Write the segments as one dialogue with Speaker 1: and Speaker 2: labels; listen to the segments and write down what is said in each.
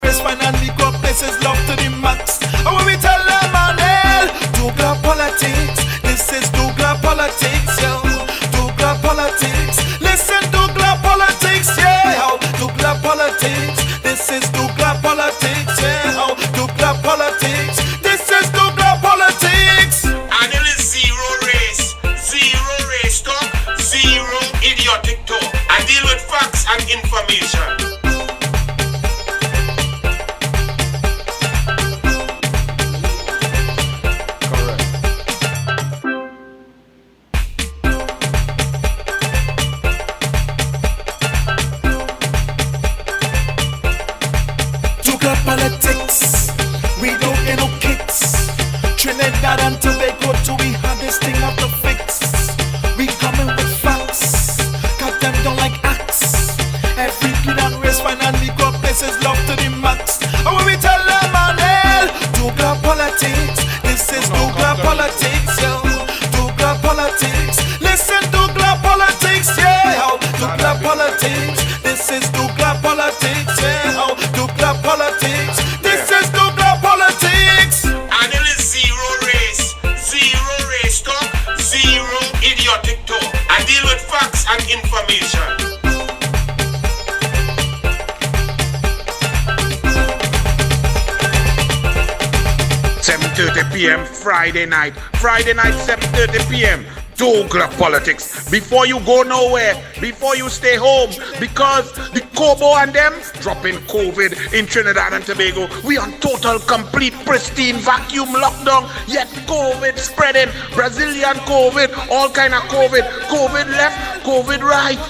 Speaker 1: race finally go places, love to the max. And when we tell them, Manel, Douglas politics, this is Douglas politics, yo. Douglas politics, listen, Douglas politics, yeah. Douglas politics, this is Douglas politics, yeah. Douglas politics, this is Douglas politics.
Speaker 2: And it is zero race talk, zero idiotic talk. I deal with facts and information.
Speaker 1: Politics, we don't get no kicks. Trinidad and Tobago till we have this thing up the fix. We coming with facts, cut them down like axe. Every kid and race finally go places, love to the max. And when we tell them, Manel, Douglas politics, this is Douglas politics, yo. Douglas politics, listen, Douglas politics, yeah. Douglas politics, this is Douglas politics, yeah. Douglas politics, this is Douglas politics.
Speaker 2: And it is zero race talk, zero idiotic talk. I deal with facts and information. 7:30 p.m. Friday night, 7:30 p.m. Douglas politics. Before you go nowhere, before you stay home, because the Kobo and them dropping COVID in Trinidad and Tobago. We on total, complete, pristine vacuum lockdown. Yet COVID spreading, Brazilian COVID, all kind of COVID. COVID left, COVID right.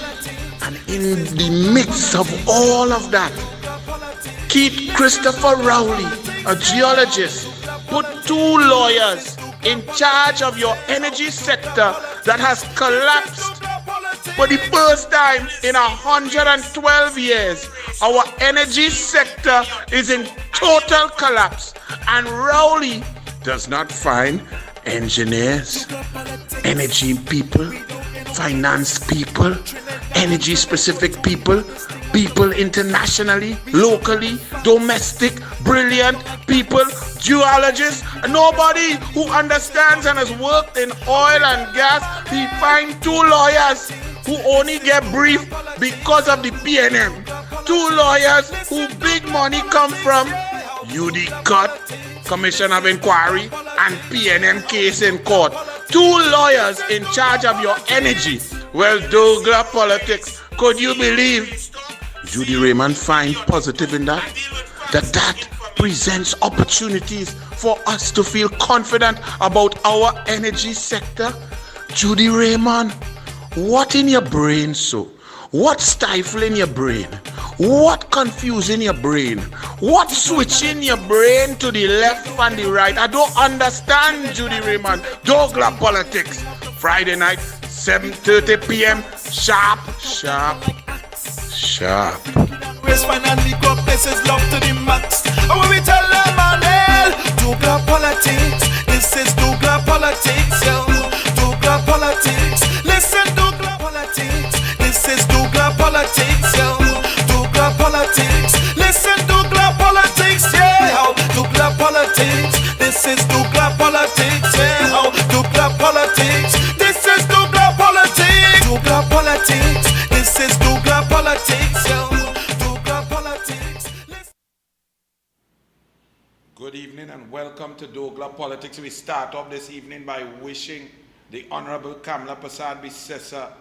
Speaker 2: And in the midst of all of that, Keith Christopher Rowley, a geologist, put 2 lawyers in charge of your energy sector that has collapsed for the first time in 112 years. Our energy sector is in total collapse, and Rowley does not find engineers, energy people, finance people, energy specific people, people internationally, locally, domestic, brilliant people, geologists, nobody who understands and has worked in oil and gas. He find 2 lawyers who only get briefed because of the PNM. 2 lawyers who big money come from UD Cut, Commission of Inquiry, and PNM case in court. 2 lawyers in charge of your energy. Well, Douglas politics, could you believe Judy Raymond find positive in that? That presents opportunities for us to feel confident about our energy sector. Judy Raymond, what in your brain so? What stifling your brain? What confusing your brain? What switching your brain to the left and the right? I don't understand, Judy Raymond. Douglas politics. Friday night, 7:30 p.m. Sharp.
Speaker 1: Race finally go places, love to the max. And when we tell them, Manel, Douglas politics, this is Douglas politics, yo. Douglas politics, listen, Douglas politics, this is Douglas politics, yo. Douglas politics, listen, Douglas politics, yeah. Douglas politics, this is Douglas politics, yeah. Douglas politics, this is Douglas politics. Douglas politics, this is Douglas politics, yo. Douglas politics.
Speaker 2: Good evening and welcome to Douglas Politics. We start off this evening by wishing the Honorable Kamla Persad-Bissessar,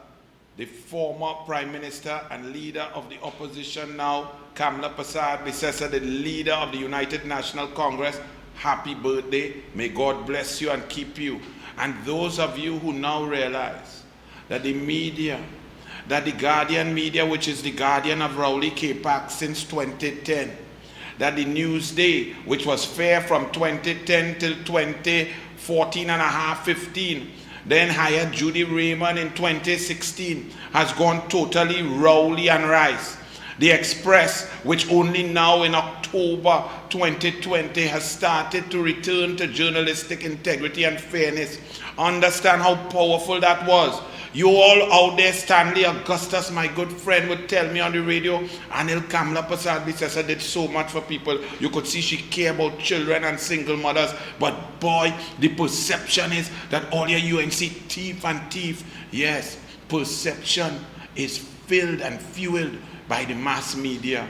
Speaker 2: the former Prime Minister and leader of the opposition now, Kamla Persad-Bissessar, the leader of the United National Congress, happy birthday. May God bless you and keep you. And those of you who now realize that the media, that the Guardian media, which is the guardian of Rowley K-Pac since 2010, that the Newsday, which was fair from 2010 till 2014 and a half, 15, then hired Judy Raymond in 2016, has gone totally Rowley and Rice. The Express, which only now in October 2020 has started to return to journalistic integrity and fairness. Understand how powerful that was. You all out there, Stanley Augustus, my good friend, would tell me on the radio, Anil Kamla Prasad Bisesa did so much for people. You could see she cared about children and single mothers. But boy, the perception is that all your UNC thief and thief. Yes, perception is filled and fueled by the mass media.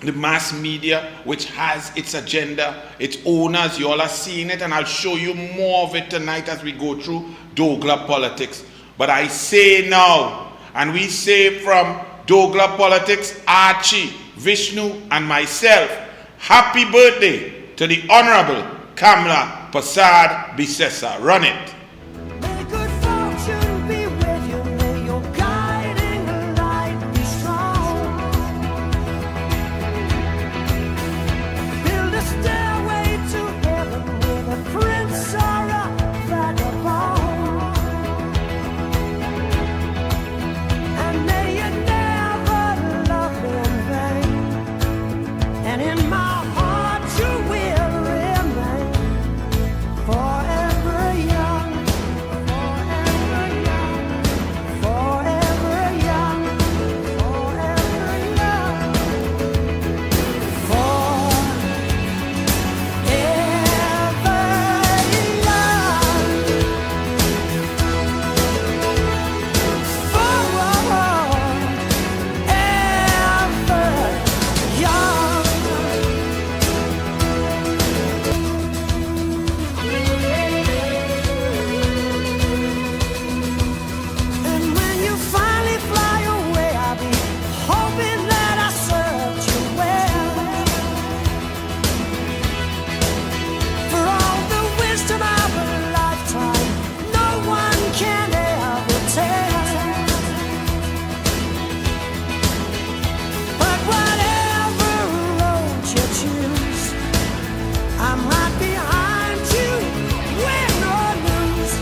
Speaker 2: The mass media, which has its agenda, its owners. You all are seeing it, and I'll show you more of it tonight as we go through Douglas Politics. But I say now, and we say from Douglas Politics, Archie, Vishnu, and myself, happy birthday to the Honorable Kamla Prasad Bisesa. Run it.
Speaker 3: May good fortune be with you, may your guiding light be strong. Build a stairway to heaven with a prince or a vagabond. And may you never love in vain. And in my heart you will remain forever young, forever young, forever young, forever young, And when you finally fly away, I'll be hoping that I served you well. For all the wisdom of a lifetime, no one can ever tell. But whatever road you choose, I'm right behind you, win or lose.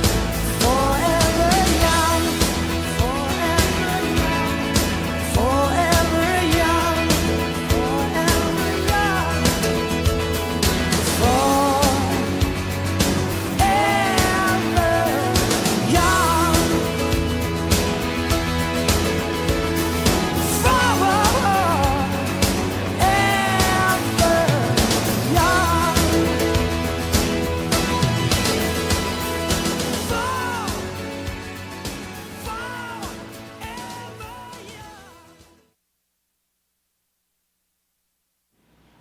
Speaker 3: Forever young, forever young, forever young, forever young, forever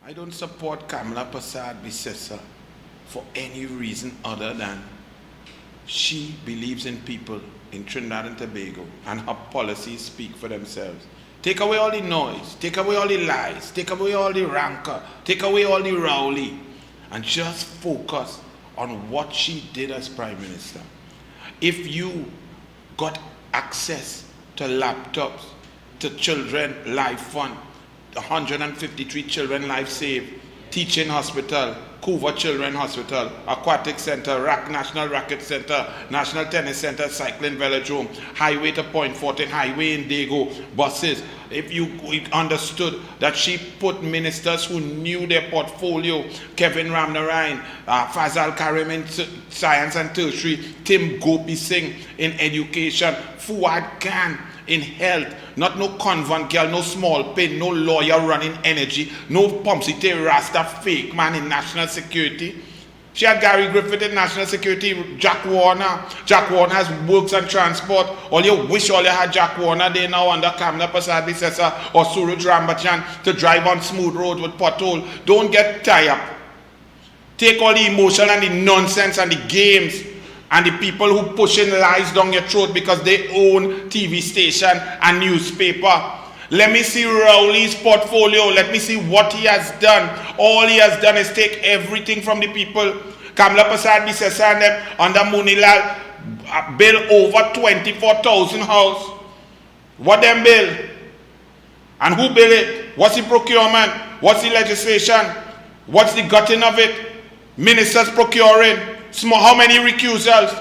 Speaker 2: I don't support Kamla Prasad Bisesa for any reason other than she believes in people in Trinidad and Tobago, and her policies speak for themselves. Take away all the noise, take away all the lies, take away all the rancor, take away all the rowdy, and just focus on what she did as Prime Minister. If you got access to laptops, to children life fund, 153 children life saved, teaching hospital, Couva Children Hospital, Aquatic Center, National Racket Center, National Tennis Center, Cycling Velodrome, Highway to Point 14, Highway in Dago, buses. If you understood that she put ministers who knew their portfolio, Kevin Ramnarayan, Fazal Karim in science and tertiary, Tim Gopi Singh in education, Fuad Khan in health, not no convent girl, no small pin, no lawyer running energy, no Pomsite Rasta fake man in national security. She had Gary Griffith in national security, Jack Warner. Jack Warner has works and transport. All you wish all you had Jack Warner there now under Kamla Prasad Bisesa or Suraj Rambachan to drive on smooth roads with pothole. Don't get tied up. Take all the emotion and the nonsense and the games and the people who pushing lies down your throat because they own TV station and newspaper. Let me see Rowley's portfolio. Let me see what he has done. All he has done is take everything from the people. Kamla Prasad Bisesa and them under Munilal build over 24,000 houses. What them build? And who build it? What's the procurement? What's the legislation? What's the gutting of it? Ministers procuring. How many recusals?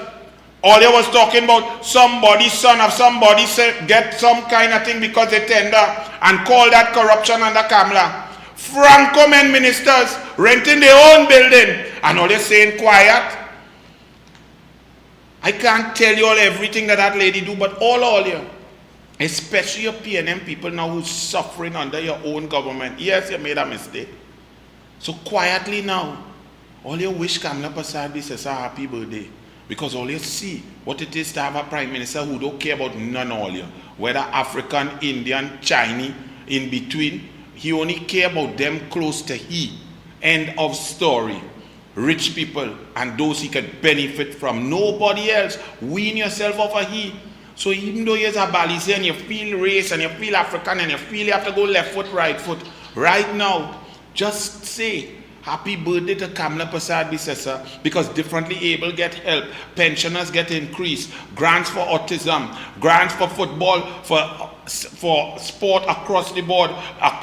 Speaker 2: All you was talking about somebody's son of somebody get some kind of thing because they tender and call that corruption under Kamala. Franco-men ministers renting their own building and all you're saying quiet. I can't tell you all everything that lady do, but all you, especially your PNM people now who's suffering under your own government. Yes, you made a mistake. So quietly now, all you wish Kamala Persad-Bissessar a happy birthday. Because all you see what it is to have a prime minister who don't care about none all you. Whether African, Indian, Chinese, in between. He only care about them close to he. End of story. Rich people and those he can benefit from. Nobody else. Wean yourself off of he. So even though you're a Balize and you feel race and you feel African and you feel you have to go left foot, right foot. Right now, just say happy birthday to Kamala Persad-Bissessar because differently able get help, pensioners get increased, grants for autism, grants for football, for sport across the board,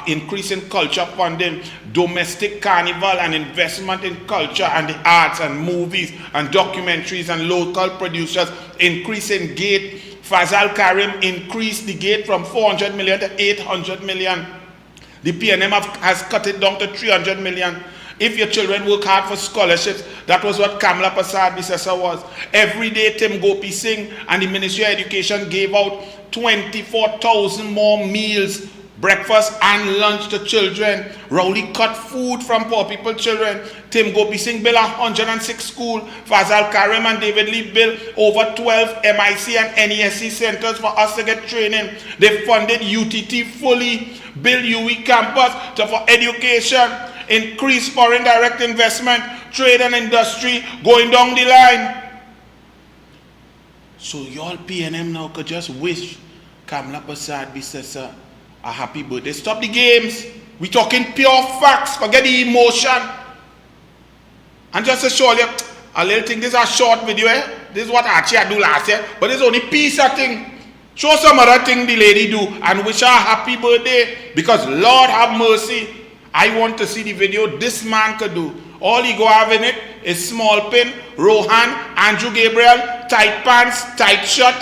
Speaker 2: increase in culture funding, domestic carnival and investment in culture and the arts and movies and documentaries and local producers, increase in gate. Fazal Karim increased the gate from 400 million to 800 million. The PNM has cut it down to 300 million. If your children work hard for scholarships, that was what Kamala Persad-Bissessar was. Every day Tim Gopi Singh and the Ministry of Education gave out 24,000 more meals, breakfast and lunch to children. Rowley cut food from poor people children. Tim Gopi Singh built 106 schools. Fazal Karim and David Lee built over 12 MIC and NESC centers for us to get training. They funded UTT fully, built UE campus for education, increase foreign direct investment, trade and industry, going down the line. So y'all PNM now could just wish Kamala Persad-Bissessar a happy birthday. Stop the games. We talking pure facts. Forget the emotion. And just to show you a little thing, this is a short video. This is what Archie I do last year. But this is only piece of thing. Show some other thing the lady do and wish her a happy birthday. Because Lord have mercy, I want to see the video this man could do. All he go have in it is small pin, Rohan, Andrew Gabriel, tight pants, tight shirt,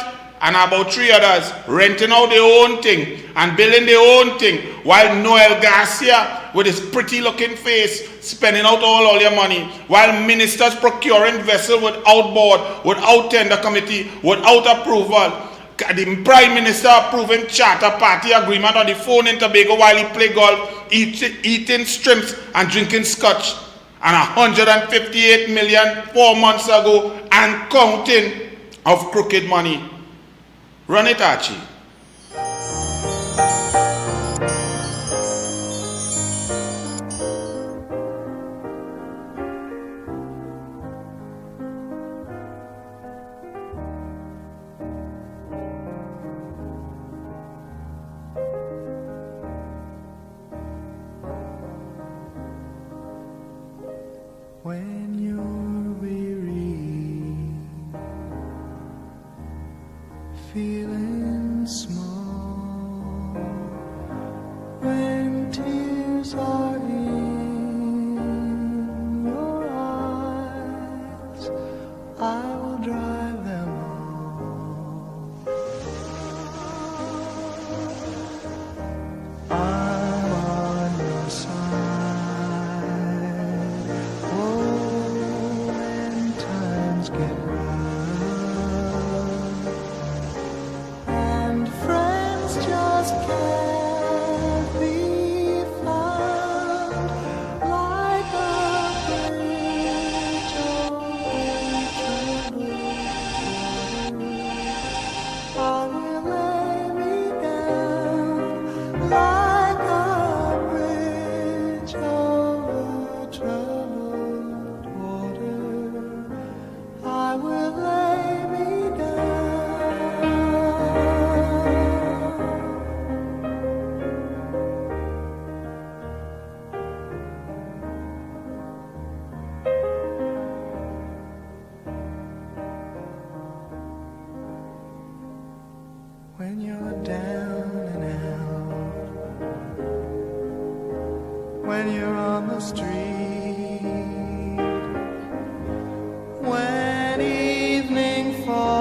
Speaker 2: and about 3 others renting out their own thing and building their own thing. While Noel Garcia with his pretty looking face spending out all your money. While ministers procuring vessel without board, without tender committee, without approval. The Prime Minister approving charter party agreement on the phone in Tobago while he play golf, eating shrimps and drinking scotch. And 158 million 4 months ago and counting of crooked money. Run it, Archie.
Speaker 3: When you're weary, feeling small, when tears are in your eyes, I will dry them all. I'm on your side. Get rough, and friends just can't be found like a bridge over troubled water. I will lay me down like a bridge over troubled water. I will lay me down. When you're down and out, when you're on the street, when evening falls.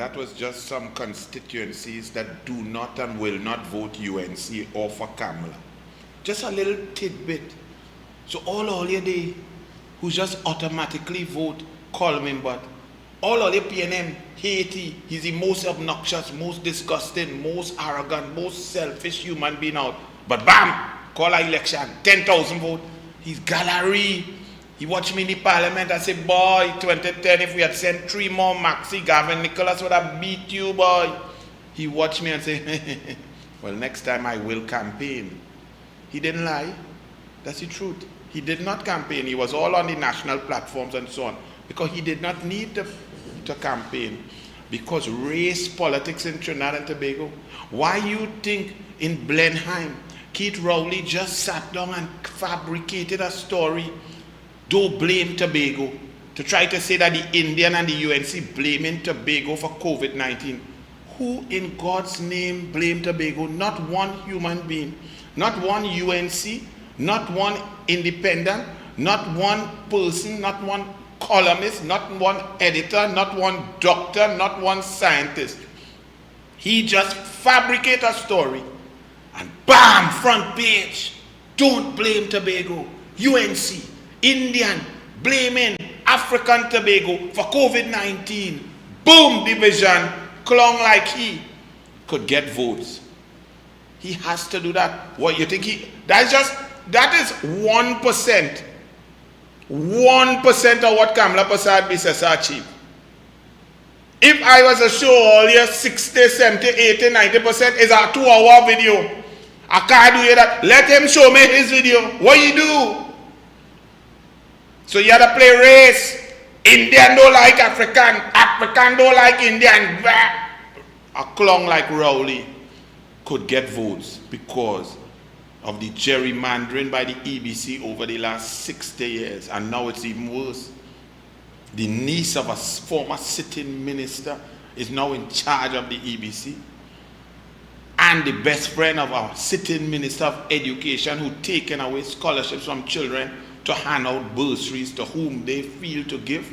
Speaker 2: that was just some constituencies that do not and will not vote UNC or for Kamala. Just a little tidbit. So all your day who just automatically vote Coleman, but all your PNM, Haiti, he's the most obnoxious, most disgusting, most arrogant, most selfish human being out. But bam, call an election, 10,000 vote. He's gallery. He watched me in the parliament and said, boy, 2010, if we had sent 3 more Maxi, Gavin Nicholas would have beat you, boy. He watched me and said, well, next time I will campaign. He didn't lie. That's the truth. He did not campaign. He was all on the national platforms and so on. Because he did not need to campaign. Because race politics in Trinidad and Tobago. Why you think in Blenheim, Keith Rowley just sat down and fabricated a story, don't blame Tobago, to try to say that the Indian and the UNC blaming Tobago for COVID-19. Who in God's name blamed Tobago? Not one human being. Not one UNC, not one independent, not one person, not one columnist, not one editor, not one doctor, not one scientist. He just fabricated a story and bam, front page. Don't blame Tobago. UNC, Indian, blaming African Tobago for COVID-19. Boom, division, clung like he could get votes. He has to do that. What you think that is 1%. 1% of what Kamala Prasad Bisesa achieved. If I was to show all your 60, 70, 80, 90% is a 2-hour video. I can't do that. Let him show me his video. What you do? So you have to play race. Indian don't like African. African don't like Indian. A clown like Rowley could get votes because of the gerrymandering by the EBC over the last 60 years. And now it's even worse. The niece of a former sitting minister is now in charge of the EBC. And the best friend of our sitting minister of education who taken away scholarships from children to hand out bursaries to whom they feel to give.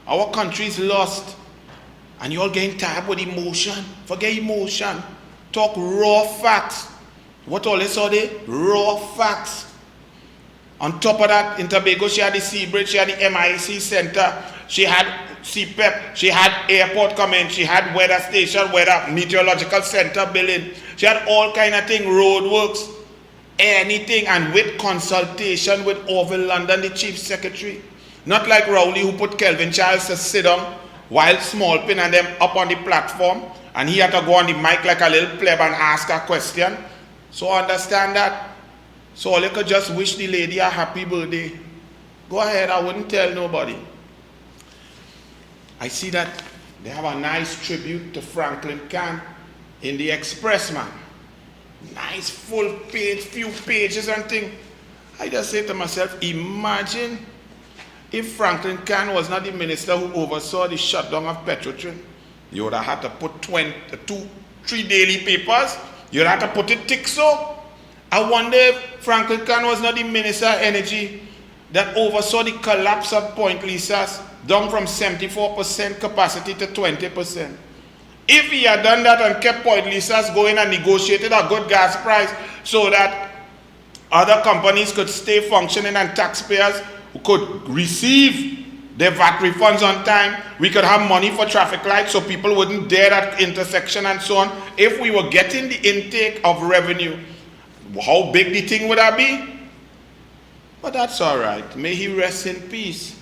Speaker 2: Our country is lost. And you're getting tired with emotion. Forget emotion. Talk raw facts. What all they saw there? Raw facts. On top of that, in Tobago, she had the Seabridge, she had the MIC Center, she had CPEP, she had airport coming, she had weather station, weather meteorological center building. She had all kind of thing, road works, anything, and with consultation with Orville London, the chief secretary. Not like Rowley, who put Kelvin Charles to sit down while Smallpin and them up on the platform, and he had to go on the mic like a little pleb and ask a question. So understand that. So all you could just wish the lady a happy birthday. Go ahead, I wouldn't tell nobody. I see that they have a nice tribute to Franklin Kahn in the Express, man. Nice full page, few pages and thing. I just say to myself, imagine if Franklin Kahn was not the minister who oversaw the shutdown of Petrotrin. You would have had to put 3 daily papers. You would have to put it thick so. I wonder if Franklin Kahn was not the Minister of Energy that oversaw the collapse of Point Lisas down from 74% capacity to 20%. If he had done that and kept Point Lisas going and negotiated a good gas price so that other companies could stay functioning and taxpayers could receive their VAT refunds on time, we could have money for traffic lights so people wouldn't dare that intersection and so on. If we were getting the intake of revenue, how big the thing would that be? But that's all right. May he rest in peace.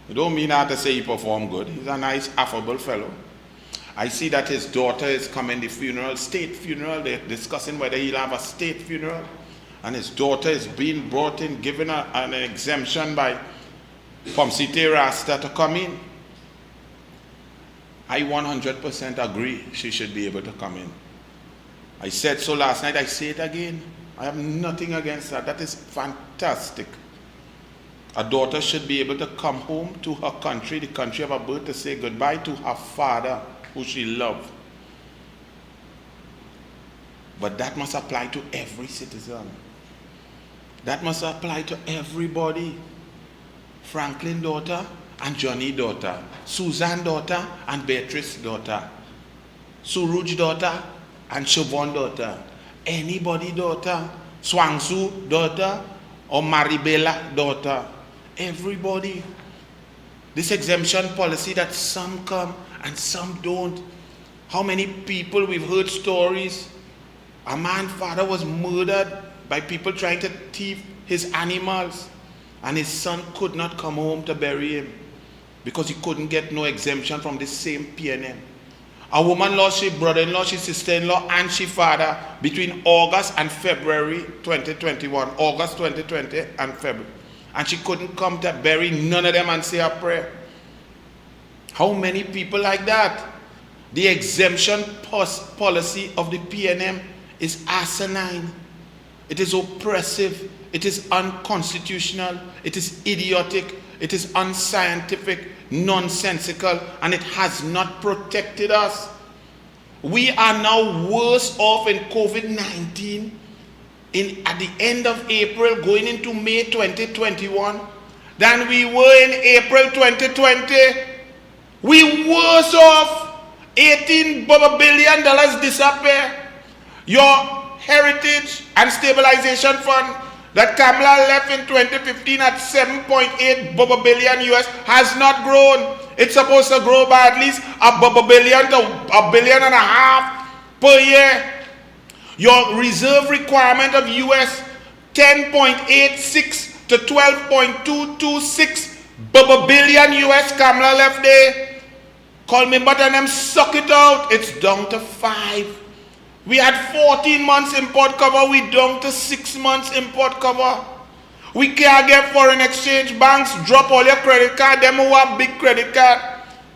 Speaker 2: You don't mean that to say he performed good. He's a nice, affable fellow. I see that his daughter is coming to the funeral, state funeral. They're discussing whether he'll have a state funeral. And his daughter is being brought in, given an exemption by Pomsite Rasta to come in. I 100% agree she should be able to come in. I said so last night, I say it again. I have nothing against that. That is fantastic. A daughter should be able to come home to her country, the country of her birth, to say goodbye to her father, who she loved. But that must apply to every citizen. That must apply to everybody. Franklin's daughter, and Johnny daughter, Susan daughter and Beatrice daughter, Suruj daughter and Siobhan daughter, anybody daughter, Swangsu daughter or Maribela daughter, everybody. This exemption policy that some come and some don't. How many people we've heard stories. A man's father was murdered by people trying to thief his animals, and his son could not come home to bury him because he couldn't get no exemption from the same PNM. A woman lost her brother-in-law, her sister-in-law, and her father between August and February 2021. August 2020 and February. And she couldn't come to bury none of them and say a prayer. How many people like that? The exemption policy of the PNM is asinine. It is oppressive. It is unconstitutional. It is idiotic. It is unscientific, nonsensical, and it has not protected us. We are now worse off in COVID-19 at the end of April going into May 2021 than we were in April 2020. We worse off. $18 billion disappear. Your Heritage and Stabilization Fund that Kamala left in 2015 at $7.8 billion US has not grown. It's supposed to grow by at least $1 billion to $1.5 billion per year. Your reserve requirement of US $10.86 to $12.226 billion US Kamala left there. Call me but and them suck it out. It's down to 5. We had 14 months import cover. We down to 6 months import cover. We can't get foreign exchange. Banks drop all your credit card. Them who have big credit card,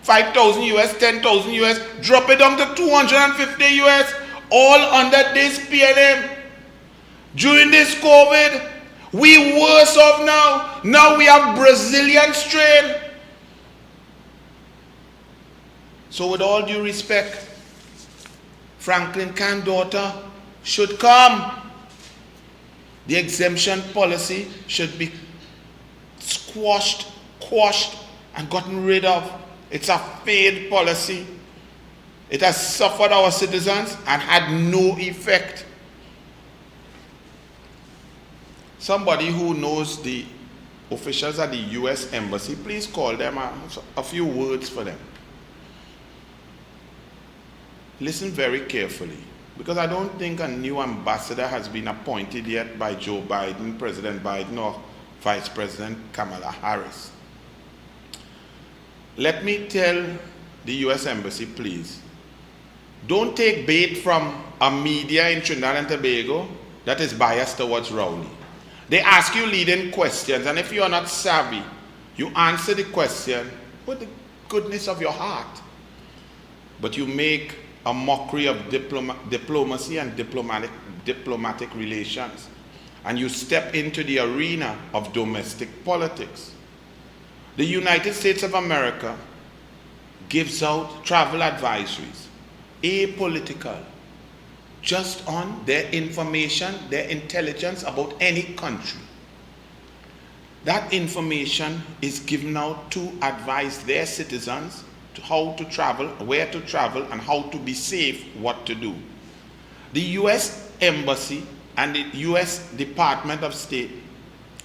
Speaker 2: 5,000 US, 10,000 US, drop it down to 250 US. All under this PNM. During this COVID, we worse off now. Now we have Brazilian strain. So with all due respect, Franklin Khan daughter should come. The exemption policy should be squashed, quashed, and gotten rid of. It's a failed policy. It has suffered our citizens and had no effect. Somebody who knows the officials at the US Embassy, please call them a few words for them. Listen very carefully, because I don't think a new ambassador has been appointed yet by Joe Biden, President Biden, or Vice President Kamala Harris. Let me tell the US Embassy, please, don't take bait from a media in Trinidad and Tobago that is biased towards Rowley. They ask you leading questions, and if you are not savvy, you answer the question with the goodness of your heart. But you make a mockery of diplomacy and diplomatic relations, and you step into the arena of domestic politics. The United States of America gives out travel advisories, apolitical, just on their information, their intelligence about any country. That information is given out to advise their citizens how to travel, where to travel, and how to be safe, what to do. The US Embassy and the US Department of State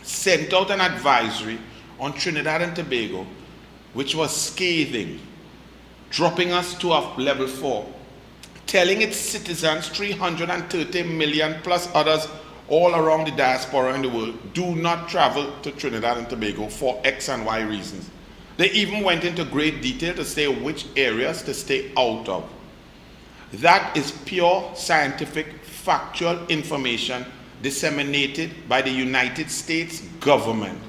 Speaker 2: sent out an advisory on Trinidad and Tobago, which was scathing, dropping us to a level 4, telling its citizens, 330 million plus others all around the diaspora in the world, do not travel to Trinidad and Tobago for X and Y reasons. They even went into great detail to say which areas to stay out of. That is pure scientific, factual information disseminated by the United States government.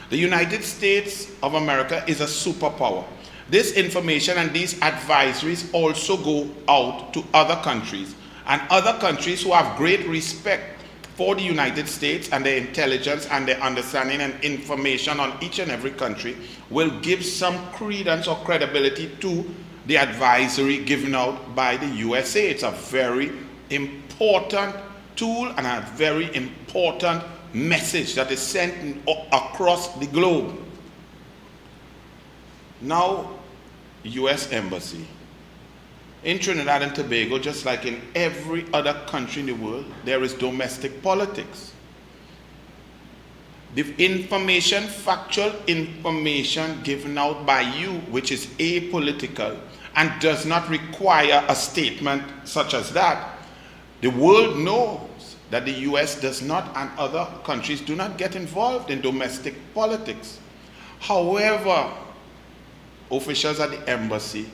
Speaker 2: The United States of America is a superpower. This information and these advisories also go out to other countries, and other countries who have great respect for the United States and their intelligence and their understanding and information on each and every country will give some credence or credibility to the advisory given out by the USA. It's a very important tool and a very important message that is sent across the globe. Now, U.S. Embassy. In Trinidad and Tobago, just like in every other country in the world, there is domestic politics. The information, factual information given out by you, which is apolitical and does not require a statement such as that, the world knows that the U.S. does not and other countries do not get involved in domestic politics. However, officials at the embassy,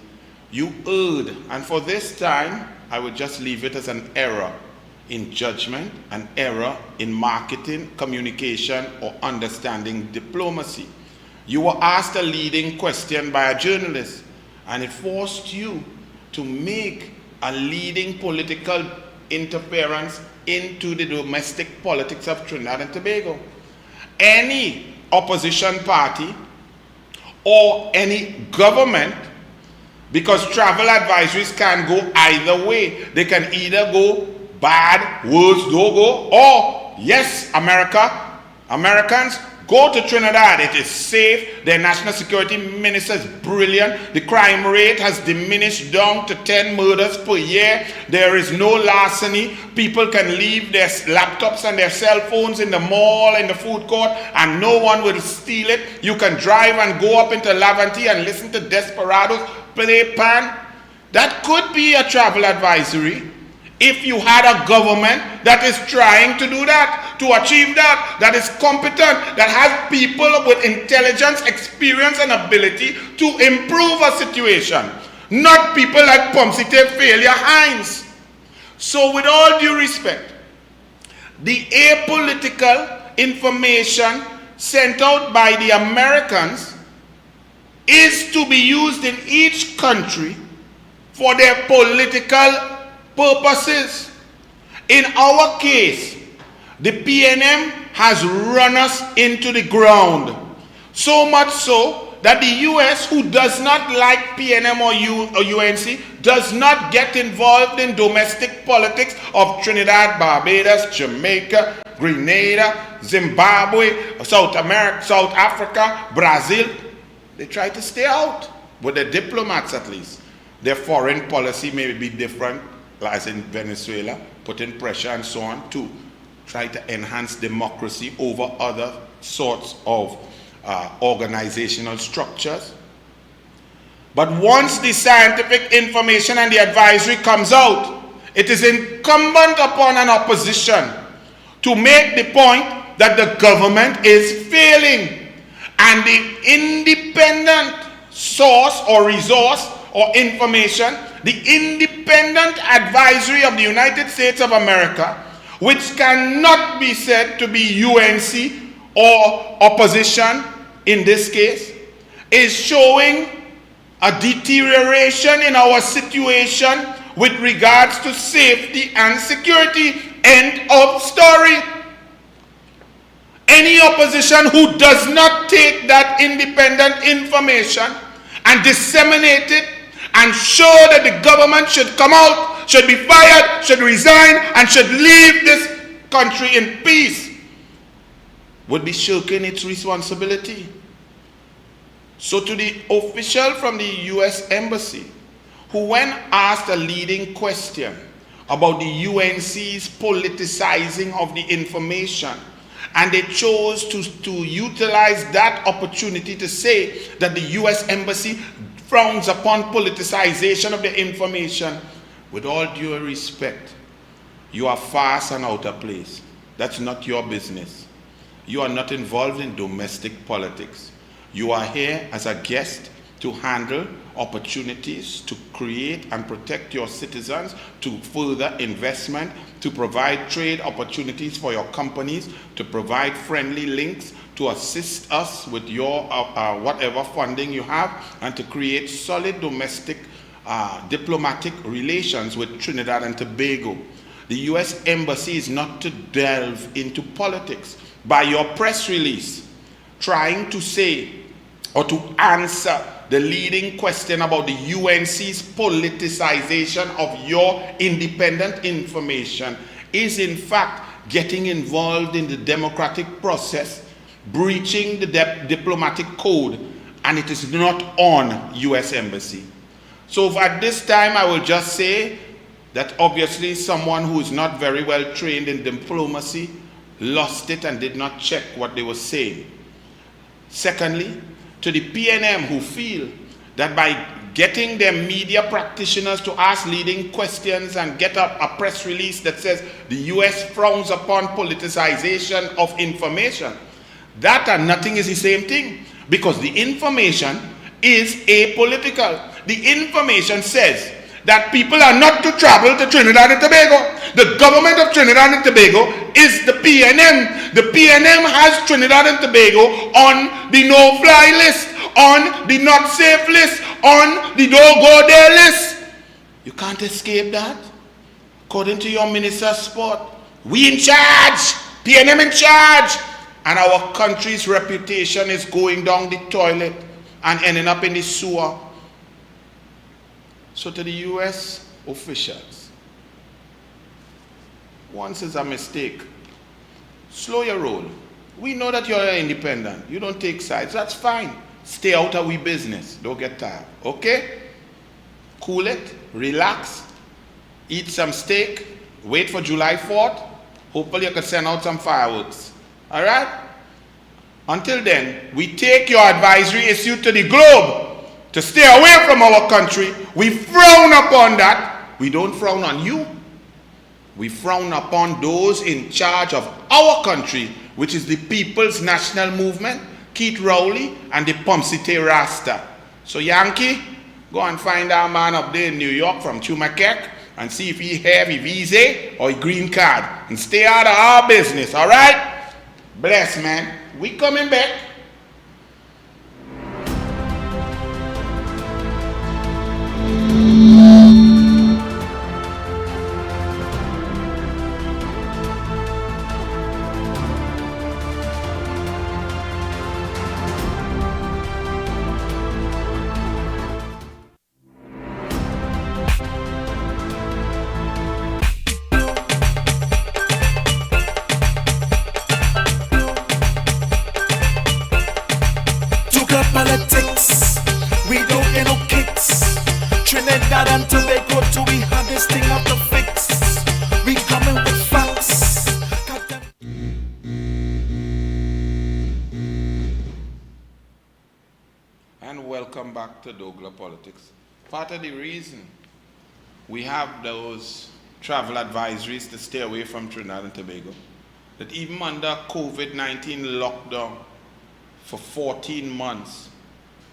Speaker 2: you erred, and for this time, I would just leave it as an error in judgment, an error in marketing, communication, or understanding diplomacy. You were asked a leading question by a journalist, and it forced you to make a leading political interference into the domestic politics of Trinidad and Tobago. Any opposition party or any government, because travel advisories can go either way. They can either go bad, words don't go, or yes, Americans, go to Trinidad. It is safe. Their national security minister is brilliant. The crime rate has diminished down to 10 murders per year. There is no larceny. People can leave their laptops and their cell phones in the mall, in the food court, and no one will steal it. You can drive and go up into Laventille and listen to Desperados play pan. That could be a travel advisory if you had a government that is trying to do that, to achieve that, that is competent, that has people with intelligence, experience, and ability to improve a situation. Not people like Pomsite Failure Hines. So with all due respect, the apolitical information sent out by the Americans is to be used in each country for their political purposes. In our case, the PNM has run us into the ground. So much so that the US, who does not like PNM or UNC, does not get involved in domestic politics of Trinidad, Barbados, Jamaica, Grenada, Zimbabwe, South America, South Africa, Brazil. They try to stay out, with the diplomats at least. Their foreign policy may be different, as in Venezuela, putting pressure and so on to try to enhance democracy over other sorts of organizational structures. But once the scientific information and the advisory comes out, it is incumbent upon an opposition to make the point that the government is failing, and the independent source or resource or information, the independent advisory of the United States of America, which cannot be said to be UNC or opposition in this case, is showing a deterioration in our situation with regards to safety and security. End of story. Any opposition who does not take that independent information and disseminate it and show that the government should come out, should be fired, should resign, and should leave this country in peace, would be shirking its responsibility. So to the official from the US Embassy, who when asked a leading question about the UNC's politicizing of the information, and they chose to utilize that opportunity to say that the US Embassy frowns upon politicization of the information, with all due respect, you are fast and out of place. That's not your business. You are not involved in domestic politics. You are here as a guest to handle opportunities to create and protect your citizens, to further investment, to provide trade opportunities for your companies, to provide friendly links, to assist us with your whatever funding you have, and to create solid domestic diplomatic relations with Trinidad and Tobago. The US Embassy is not to delve into politics. By your press release, trying to say or to answer the leading question about the UNC's politicization of your independent information, is in fact getting involved in the democratic process, breaching the diplomatic code, and it is not on U.S. Embassy. So at this time, I will just say that obviously someone who is not very well trained in diplomacy lost it and did not check what they were saying. Secondly, to the PNM who feel that by getting their media practitioners to ask leading questions and get up a press release that says the US frowns upon politicization of information, that and nothing is the same thing, because the information is apolitical. The information says that people are not to travel to Trinidad and Tobago. The government of Trinidad and Tobago is the PNM. The PNM has Trinidad and Tobago on the no-fly list, on the not safe list, on the don't go there list. You can't escape that. According to your Minister of Sport, we in charge, PNM in charge, and our country's reputation is going down the toilet and ending up in the sewer. So to the US officials, once is a mistake, slow your roll. We know that you're independent. You don't take sides. That's fine. Stay out of we business. Don't get tired. Okay? Cool it. Relax. Eat some steak. Wait for July 4th. Hopefully you can send out some fireworks. All right? Until then, we take your advisory issued to the globe to stay away from our country. We frown upon that. We don't frown on you. We frown upon those in charge of our country, which is the People's National Movement, Keith Rowley and the Pomsite Rasta. So Yankee, go and find our man up there in New York from Chumakek and see if he have a visa or a green card, and stay out of our business, all right? Bless, man. We coming back.
Speaker 1: Politics, we don't get no kicks. Trinidad and Tobago, do we have this thing out to fix? We coming with facts. Goddamn.
Speaker 2: And welcome back to Douglas Politics. Part of the reason we have those travel advisories to stay away from Trinidad and Tobago, that even under COVID-19 lockdown for 14 months,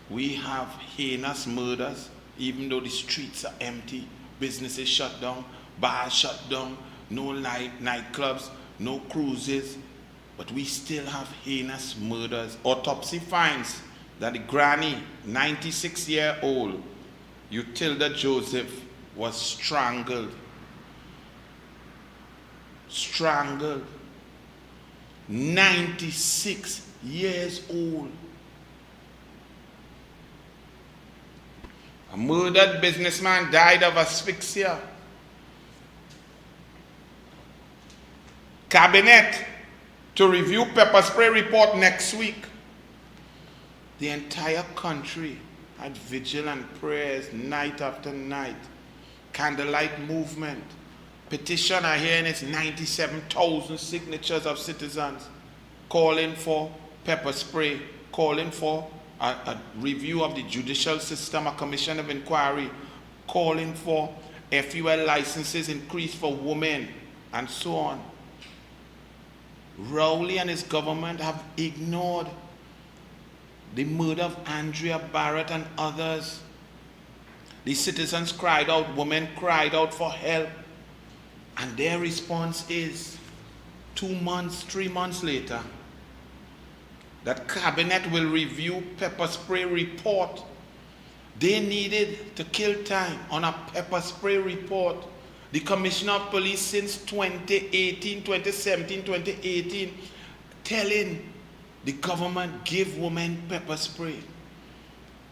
Speaker 2: we have heinous murders, even though the streets are empty, businesses shut down, bars shut down, no nightclubs, no cruises, but we still have heinous murders. Autopsy finds that the granny, 96-year-old, Utilda Joseph, was strangled. Strangled. 96 years old. A murdered businessman died of asphyxia. Cabinet to review pepper spray report next week. The entire country had vigil and prayers night after night. Candlelight movement. Petition, I hear it's 97,000 signatures of citizens calling for pepper spray, calling for a review of the judicial system, a commission of inquiry, calling for FUL licenses increased for women, and so on. Rowley and his government have ignored the murder of Andrea Barrett and others. The citizens cried out, women cried out for help, and their response is 2 months, 3 months later, that cabinet will review pepper spray report. They needed to kill time on a pepper spray report. The Commissioner of Police since 2018, 2017, 2018, telling the government give women pepper spray.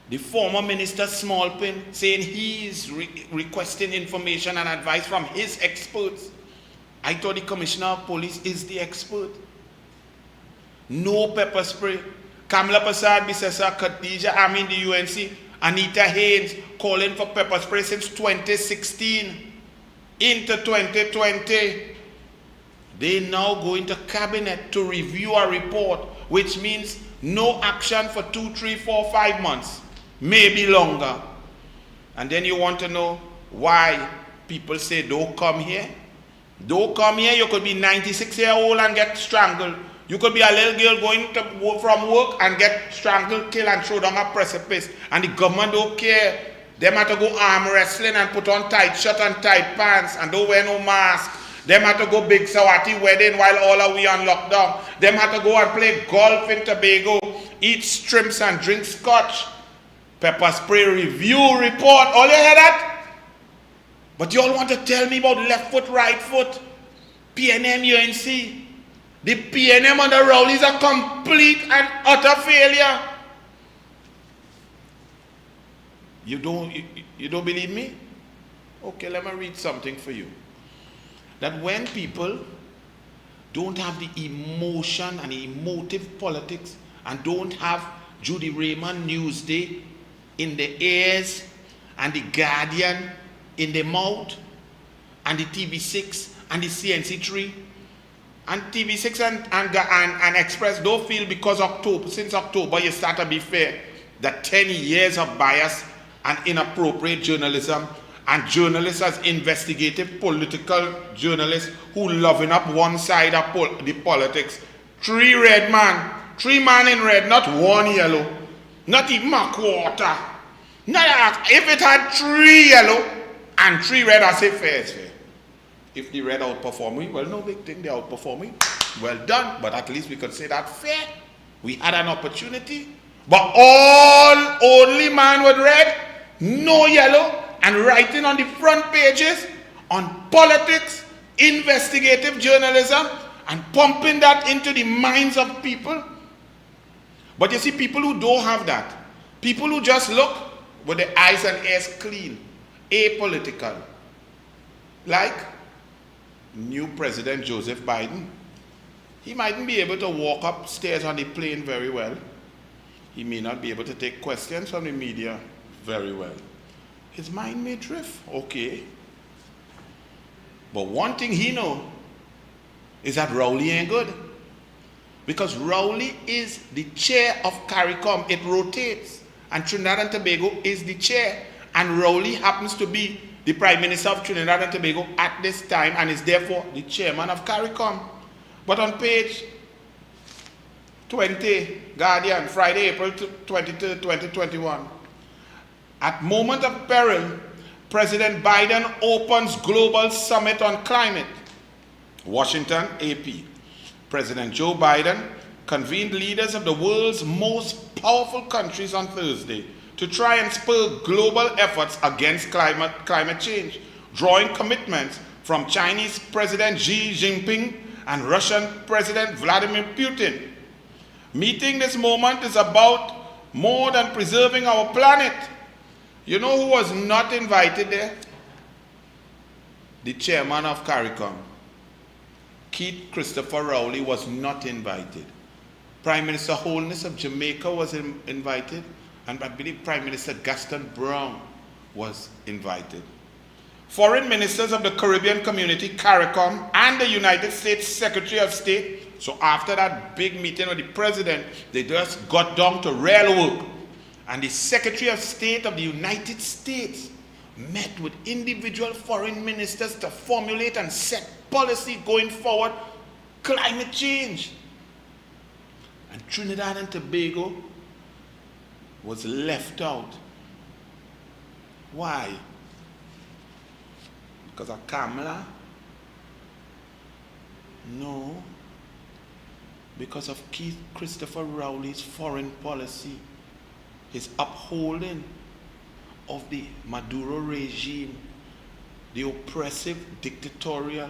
Speaker 2: The former Minister Smallpin saying he is requesting information and advice from his experts. I thought the Commissioner of Police is the expert. No pepper spray. Kamala Prasad, Bisesa, Khadija Amin, the UNC, Anita Haynes calling for pepper spray since 2016 into 2020. They now go into cabinet to review a report, which means no action for 2, 3, 4, 5 months, maybe longer. And then you want to know why people say don't come here? Don't come here. You could be 96-year-old and get strangled. You could be a little girl going from work and get strangled, killed, and thrown down a precipice. And the government don't care. Them have to go arm wrestling and put on tight shirt and tight pants and don't wear no mask. Them have to go big Sawati wedding while all are we on lockdown. Them have to go and play golf in Tobago, eat shrimps and drink scotch. Pepper spray review report. All you hear that? But you all want to tell me about left foot, right foot, PNM, UNC. The PNM and the Rowleys are complete and utter failure. You don't believe me? Okay, let me read something for you. That when people don't have the emotion and the emotive politics and don't have Judy Raymond Newsday in the ears and the Guardian in the mouth and the TV6 and the CNC3 and TV6 and Express don't feel because since October you start to be fair that 10 years of bias and inappropriate journalism and journalists as investigative political journalists who loving up one side of the politics. 3 red man, 3 man in red, not 1 yellow, not even a quarter. If it had 3 yellow and 3 red, I say fair is fair. If the red outperforming, well, no big thing, they outperforming. Well done, but at least we could say that fair. We had an opportunity, but only man with red, no yellow, and writing on the front pages on politics, investigative journalism, and pumping that into the minds of people. But you see, people who don't have that, people who just look with their eyes and ears clean, apolitical, like new President Joseph Biden, he mightn't be able to walk upstairs on the plane very well. He may not be able to take questions from the media very well. His mind may drift, okay. But one thing he knows is that Rowley ain't good. Because Rowley is the chair of CARICOM. It rotates. And Trinidad and Tobago is the chair. And Rowley happens to be the Prime Minister of Trinidad and Tobago at this time and is therefore the chairman of CARICOM. But on page 20, Guardian, Friday, April 23, 2021. At moment of peril, President Biden opens global summit on climate. Washington, AP. President Joe Biden convened leaders of the world's most powerful countries on Thursday to try and spur global efforts against climate change, drawing commitments from Chinese President Xi Jinping and Russian President Vladimir Putin. Meeting this moment is about more than preserving our planet. You know who was not invited there? The chairman of CARICOM. Keith Christopher Rowley was not invited. Prime Minister Holness of Jamaica was invited, and I believe Prime Minister Gaston Brown was invited. Foreign ministers of the Caribbean Community, CARICOM, and the United States Secretary of State, so after that big meeting with the president, they just got down to real work. And the Secretary of State of the United States met with individual foreign ministers to formulate and set policy going forward, climate change. And Trinidad and Tobago was left out. Why? Because of Kamala? No. Because of Keith Christopher Rowley's foreign policy. His upholding of the Maduro regime, the oppressive dictatorial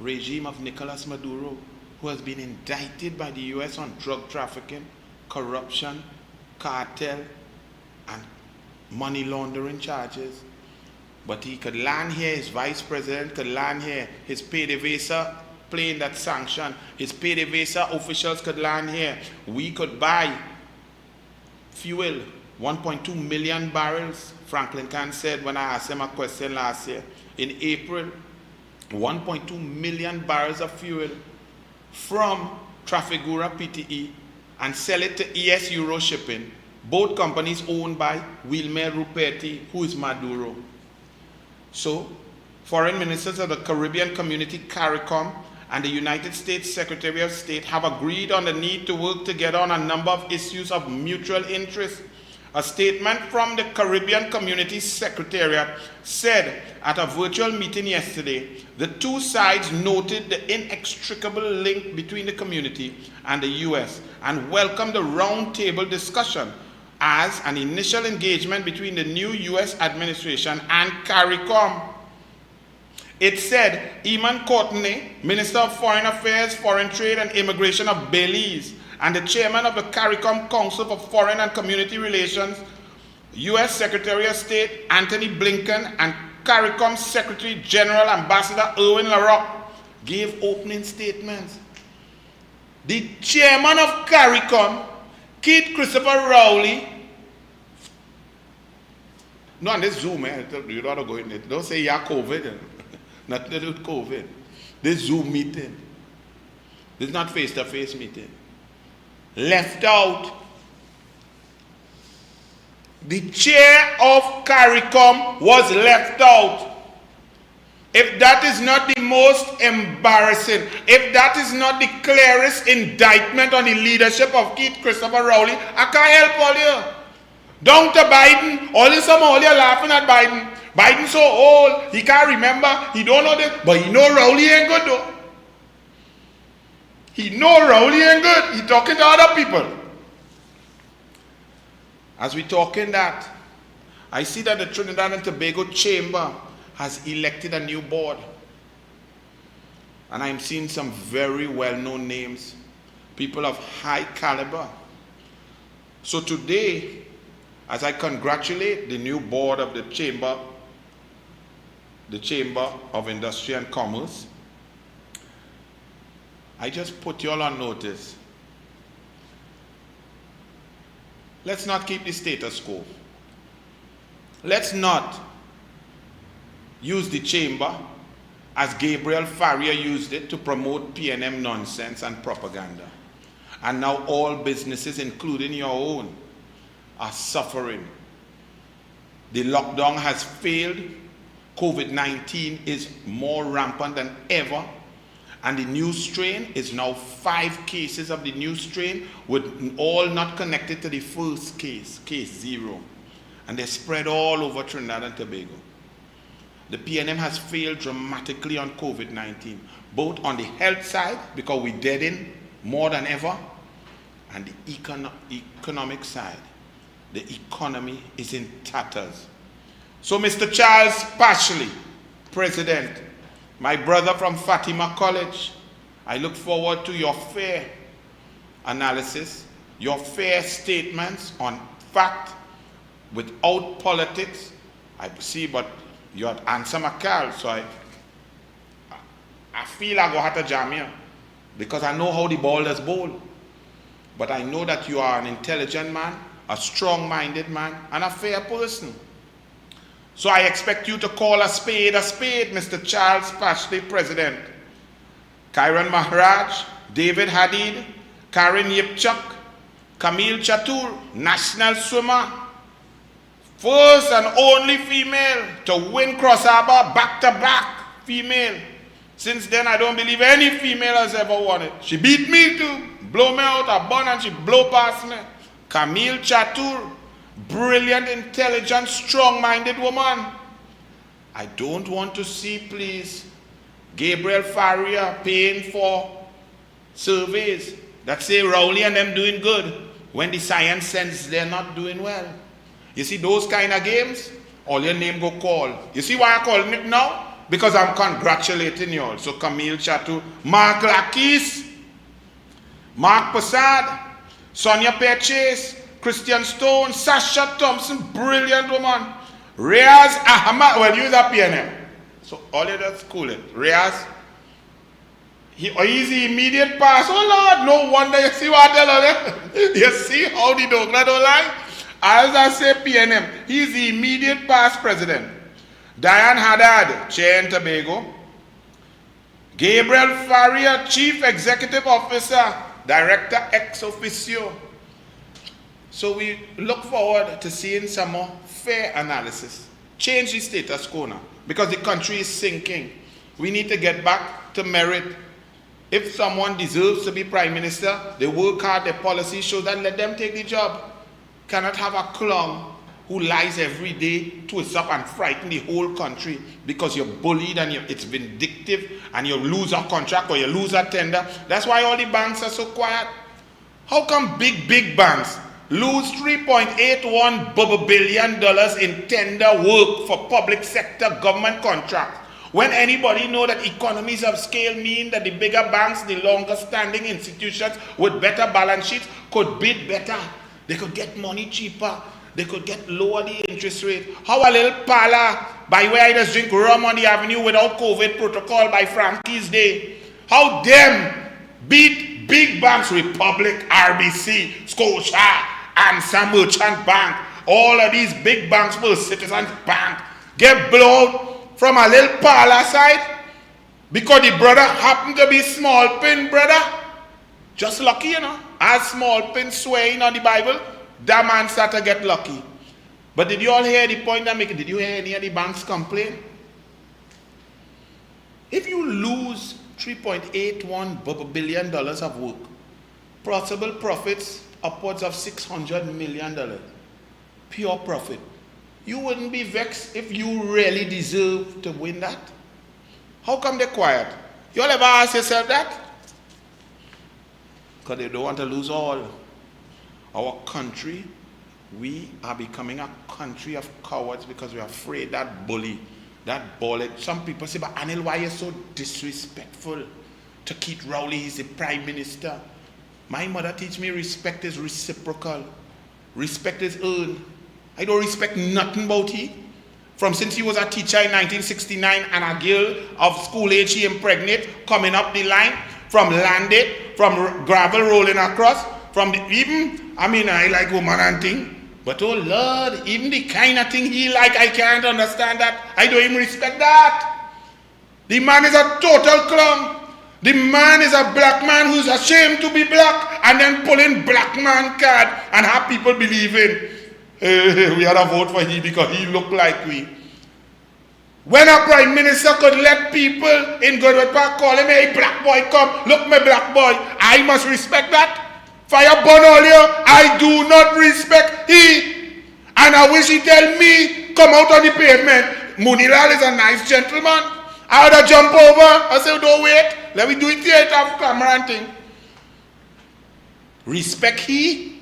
Speaker 2: regime of Nicolas Maduro, who has been indicted by the US on drug trafficking, corruption, cartel, and money laundering charges. But he could land here, his vice president could land here, his PDVSA plane that sanctioned, his PDVSA officials could land here. We could buy fuel, 1.2 million barrels. Franklin Khan said when I asked him a question last year, in April, 1.2 million barrels of fuel from Trafigura PTE and sell it to ES Euro Shipping, both companies owned by Wilmer Ruperti, who is Maduro. So, foreign ministers of the Caribbean Community, CARICOM, and the United States Secretary of State have agreed on the need to work together on a number of issues of mutual interest. A statement from the Caribbean Community Secretariat said at a virtual meeting yesterday, the two sides noted the inextricable link between the community and the U.S. and welcomed the roundtable discussion as an initial engagement between the new U.S. administration and CARICOM. It said Eamon Courtenay, Minister of Foreign Affairs, Foreign Trade and Immigration of Belize, and the chairman of the CARICOM Council for Foreign and Community Relations, U.S. Secretary of State Anthony Blinken, and CARICOM Secretary General Ambassador Erwin LaRocque gave opening statements. The chairman of CARICOM, Keith Christopher Rowley, no, on this Zoom, you don't want to go in it. Don't say yeah, COVID. Nothing to do with COVID. This Zoom meeting. This is not face-to-face meeting. Left out. The chair of CARICOM was left out. If that is not the most embarrassing, if that is not the clearest indictment on the leadership of Keith Christopher Rowley, I can't help all you. Down to Biden, all you laughing at Biden. Biden so old, he can't remember, he don't know this, but he know Rowley ain't good though. He know Rowley ain't good. He talking to other people. As we talking that, I see that the Trinidad and Tobago Chamber has elected a new board. And I'm seeing some very well-known names, people of high caliber. So today, as I congratulate the new board of the Chamber of Industry and Commerce, I just put you all on notice. Let's not keep the status quo. Let's not use the chamber as Gabriel Faria used it to promote PNM nonsense and propaganda. And now all businesses, including your own, are suffering. The lockdown has failed. COVID-19 is more rampant than ever. And the new strain is now 5 cases of the new strain, with all not connected to the first case 0. And they're spread all over Trinidad and Tobago. The PNM has failed dramatically on COVID-19, both on the health side, because we're dead in more than ever, and the economic side. The economy is in tatters. So Mr. Charles Pashley, President, my brother from Fatima College, I look forward to your fair analysis, your fair statements on fact, without politics. I see, but you had answer my call, so I feel I go have to jam here, because I know how the ball is bowled. But I know that you are an intelligent man, a strong-minded man, and a fair person. So I expect you to call a spade, Mr. Charles Pashley, President. Kyron Maharaj, David Hadid, Karen Yipchak, Camille Chatur, national swimmer, first and only female to win Cross Harbor back-to-back female. Since then, I don't believe any female has ever won it. She beat me too, blow me out a bun, and she blow past me. Camille Chatur, brilliant, intelligent, strong-minded woman. I don't want to see, please, Gabriel Faria paying for surveys that say Rowley and them doing good when the science says they're not doing well. You see those kind of games, all your name go call. You see why I call it now? Because I'm congratulating you all. So Camille Chatur, Mark Lakis, Mark Passad, Sonia Perchase, Christian Stone, Sasha Thompson, brilliant woman. Riaz Ahmad, well, use a PNM. So all of that's cool. Riaz, he's the immediate pass. Oh Lord, no wonder you see what I tell you. You see how the dog don't lie? As I say PNM, he's the immediate past president. Diane Haddad, Chair in Tobago. Gabriel Faria, Chief Executive Officer, Director ex officio. So we look forward to seeing some more fair analysis. Change the status quo now, because the country is sinking. We need to get back to merit. If someone deserves to be Prime Minister, they work hard, their policy shows that, let them take the job. Cannot have a clown who lies every day, twists up and frighten the whole country because you're bullied and it's vindictive and you lose a contract or you lose a tender. That's why all the banks are so quiet. How come big banks lose $3.81 billion in tender work for public sector government contracts, when anybody know that economies of scale mean that the bigger banks, the longer standing institutions with better balance sheets could bid better? They could get money cheaper. They could get lower the interest rate. How a little parlor by where I just drink rum on the avenue without COVID protocol by Frankie's day. How them beat big banks, Republic, RBC, Scotia, and some merchant bank. All of these big banks, First Citizens Bank, get blown from a little parlor side because the brother happened to be small pin brother. Just lucky, you know. As small pin swearing on the Bible, that man started to get lucky. But did you all hear the point I'm making? Did you hear any of the banks complain? If you lose $3.81 billion of work, possible profits upwards of $600 million, pure profit, you wouldn't be vexed if you really deserve to win that? How come they're quiet? You all ever ask yourself that? Because they don't want to lose all. Our country, we are becoming a country of cowards because we're afraid that bully, that bullet. Some people say, but Anil, why are you so disrespectful to Keith Rowley? He's the Prime Minister. My mother teach me respect is reciprocal. Respect is earned. I don't respect nothing about he. From since he was a teacher in 1969 and a girl of school age he impregnate, coming up the line, from landed, from gravel rolling across, from the, even, I mean, I like woman and thing, but oh Lord, even the kind of thing he like, I can't understand that. I don't even respect that. The man is a total clown. The man is a black man who's ashamed to be black and then pulling black man card and have people believing we had a vote for him because he looked like we. When a Prime Minister could let people in Goodwood Park call him, hey black boy come, look my black boy, I must respect that. Fire burn all you, I do not respect he. And I wish he tell me, come out on the pavement. Munilal is a nice gentleman. I would have jump over. I say, don't wait. Let me do it theater of camera and thing. Respect he.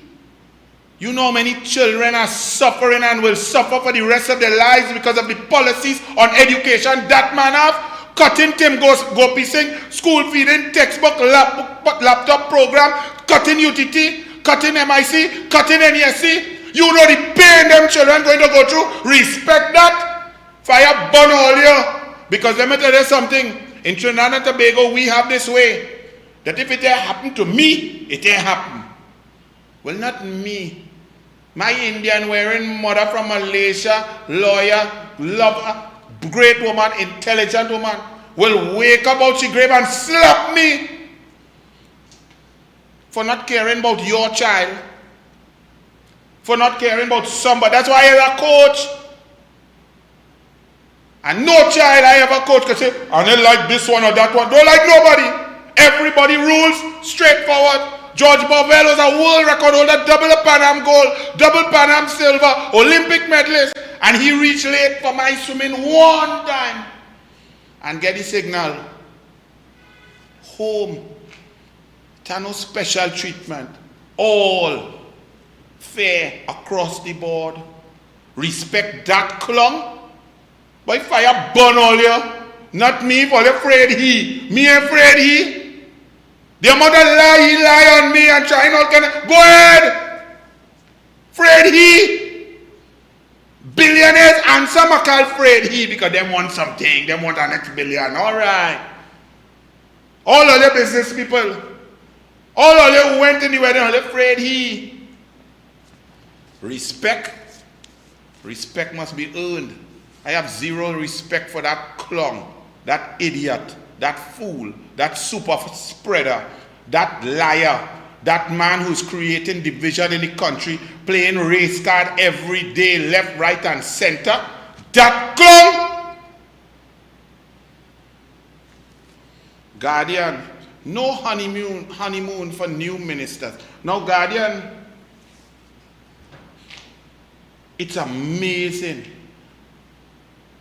Speaker 2: You know many children are suffering and will suffer for the rest of their lives because of the policies on education that man have. Cutting Tim Gopi Singh, school feeding, textbook, laptop program, cutting UTT, cutting MIC, cutting NESC. You know the pain them children going to go through. Respect that. Fire burn all you. Because let me tell you something. In Trinidad and Tobago, we have this way. That if it ain't happen to me, it ain't happen. Well, not me. My Indian wearing mother from Malaysia, lawyer, lover, great woman, intelligent woman, will wake up out she grave and slap me for not caring about your child, for not caring about somebody. That's why I am a coach. And no child I ever coach can say, I don't like this one or that one. Don't like nobody. Everybody rules straightforward. George Bovell was a world record holder, double Pan Am gold, double Pan Am silver, Olympic medalist. And he reached late for my swimming one time. And get the signal. Home. No special treatment. All fair across the board. Respect that clung. By fire burn all you. Not me, for afraid he. Me afraid he. Their mother lie on me and trying all kind of, go ahead. Afraid he. Billionaires and some are called afraid he because they want something. They want the next billion. All right. All of the business people. All of them who went in the wedding are afraid he. Respect must be earned. I have zero respect for that clown, that idiot, that fool, that super spreader, that liar, that man who's creating division in the country, playing race card every day, left, right, and center. That clown! Guardian, no honeymoon for new ministers. Now, Guardian, it's amazing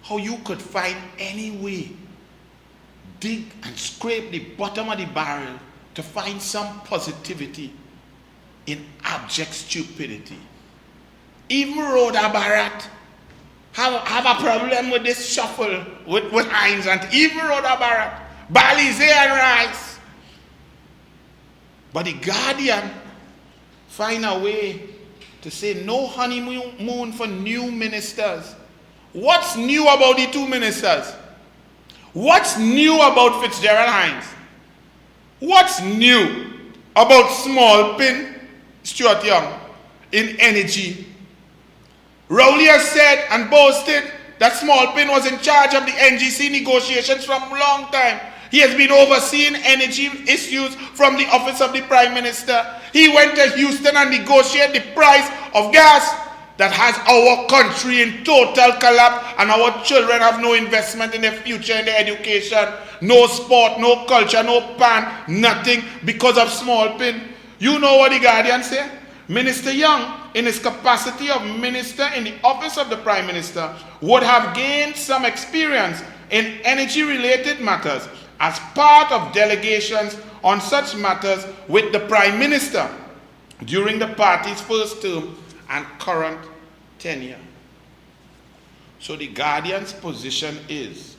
Speaker 2: how you could find any way, dig and scrape the bottom of the barrel to find some positivity in abject stupidity. Even Rhoda Barrett have a problem with this shuffle with Hines, and even Rhoda Barrett, Balize and Rice. But the Guardian find a way to say no honeymoon for new ministers. What's new about the two ministers? What's new about Fitzgerald Hines? What's new about Small Pin, Stuart Young, in energy? Rowley has said and boasted that Small Pin was in charge of the NGC negotiations from a long time. He has been overseeing energy issues from the office of the Prime Minister. He went to Houston and negotiated the price of gas that has our country in total collapse, and our children have no investment in their future, in their education, no sport, no culture, no pan, nothing because of Small Pin. You know what the Guardian said? Minister Young, in his capacity of minister in the office of the Prime Minister, would have gained some experience in energy-related matters as part of delegations on such matters with the Prime Minister during the party's first term and current tenure. So the Guardian's position is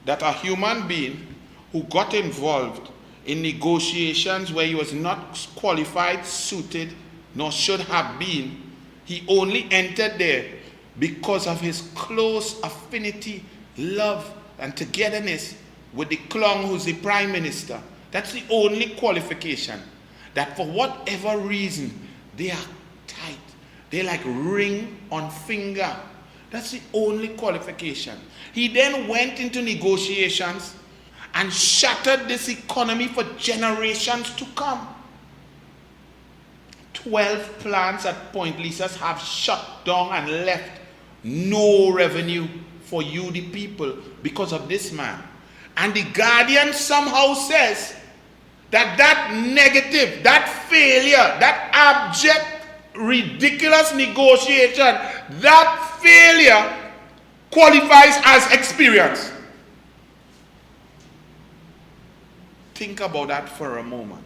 Speaker 2: that a human being who got involved in negotiations where he was not qualified, suited, nor should have been, he only entered there because of his close affinity, love, and togetherness with the clown who's the Prime Minister. That's the only qualification. That for whatever reason, they are tight. They like ring on finger. That's the only qualification. He then went into negotiations and shattered this economy for generations to come. 12 plants at Point Lisas have shut down and left no revenue for you, the people, because of this man. And the Guardian somehow says that negative, that failure, that abject, ridiculous negotiation, that failure qualifies as experience. Think about that for a moment.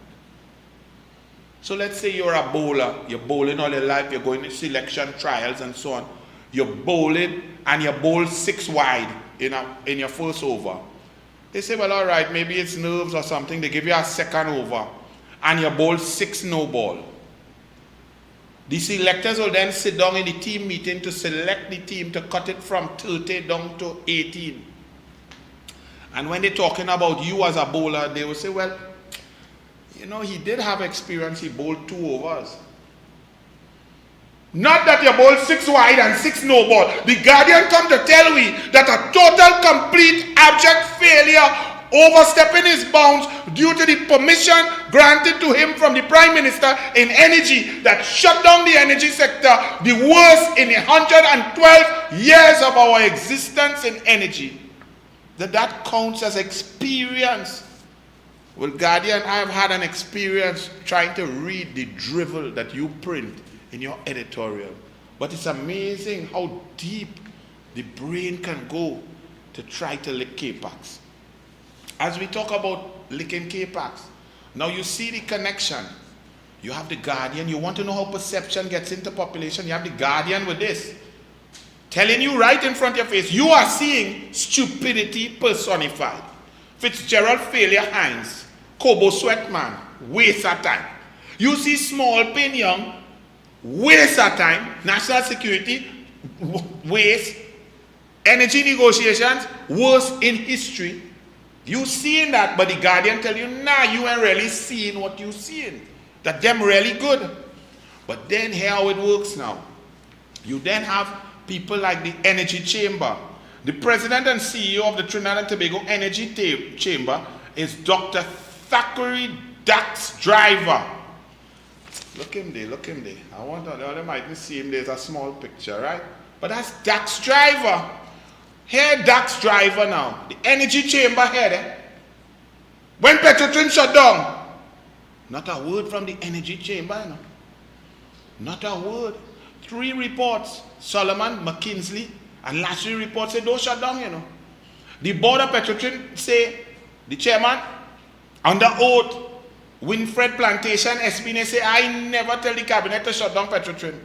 Speaker 2: So let's say you're a bowler, you're bowling all your life, you're going to selection trials and so on. You're bowling and you bowl 6 wide in your first over. They say, well, all right, maybe it's nerves or something. They give you a second over and you bowl 6 no ball. The selectors will then sit down in the team meeting to select the team to cut it from 30 down to 18. And when they're talking about you as a bowler, they will say, well, you know, he did have experience. He bowled 2 overs. Not that you bowled 6 wide and 6 no ball. The Guardian come to tell me that a total, complete, abject failure, overstepping his bounds due to the permission granted to him from the Prime Minister in energy that shut down the energy sector, the worst in 112 years of our existence in energy. That counts as experience. Well, Guardian, I have had an experience trying to read the drivel that you print in your editorial. But it's amazing how deep the brain can go to try to lick K-Pax. As we talk about licking K-Pax, now you see the connection. You have the Guardian. You want to know how perception gets into population. You have the Guardian with this, telling you right in front of your face, you are seeing stupidity personified. Fitzgerald Failure Hines, Kobo Sweatman, waste of time. You see Small Pin Young, waste of time. National security, waste. Energy negotiations, worst in history. You seeing that, but the Guardian tell you, nah, you ain't really seeing what you seeing. That them really good. But then here how it works now. You then have people like the Energy Chamber. The president and CEO of the Trinidad and Tobago Energy Chamber is Dr. Thackeray Dax Driver. Look him there. I want to know, they mightn't see him, there's a small picture, right? But that's Dax Driver. Here Dax Driver now. The Energy Chamber here there. When Petrotrin shut down, not a word from the Energy Chamber, you know. Not a word. 3 reports, Solomon, McKinsey, and last 3 reports say don't shut down, you know. The board of Petrotrin say, the chairman, under oath, Winfred Plantation, Espine say, I never tell the cabinet to shut down Petrotrin.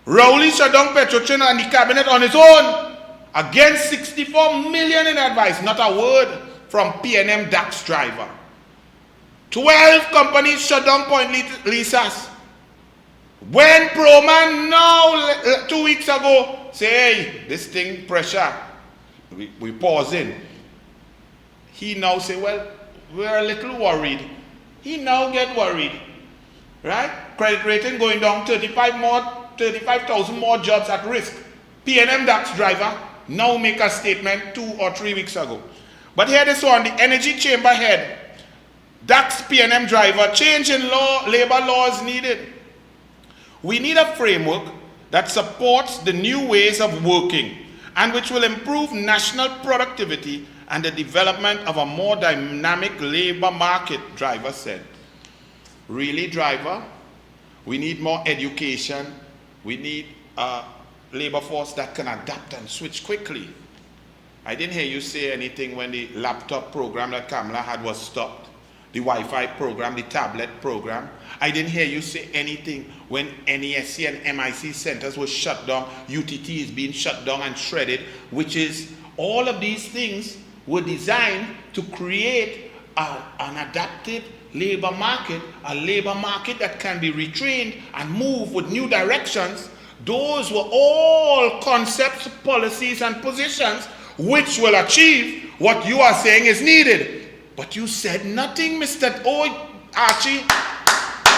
Speaker 2: Rowley shut down Petrotrin and the cabinet on its own, against 64 million in advice. Not a word from PNM Dax Driver. 12 companies shut down point leases. When Proman now 2 weeks ago say, hey, this thing pressure, we pause in. He now say, well, we're a little worried. He now get worried, right? Credit rating going down, 35,000 more jobs at risk. PNM Dax Driver now make a statement 2 or 3 weeks ago. But here this one, the Energy Chamber head, Dax PNM Driver, change in labor laws needed. We need a framework that supports the new ways of working and which will improve national productivity and the development of a more dynamic labor market, Driver said. Really, Driver? We need more education. We need a labor force that can adapt and switch quickly. I didn't hear you say anything when the laptop program that Kamala had was stopped. The Wi-Fi program, the tablet program. I didn't hear you say anything when NESC and MIC centers were shut down. UTT is being shut down and shredded, which is all of these things were designed to create an adaptive labor market, a labor market that can be retrained and move with new directions. Those were all concepts, policies, and positions which will achieve what you are saying is needed. But you said nothing, Mr. Archie.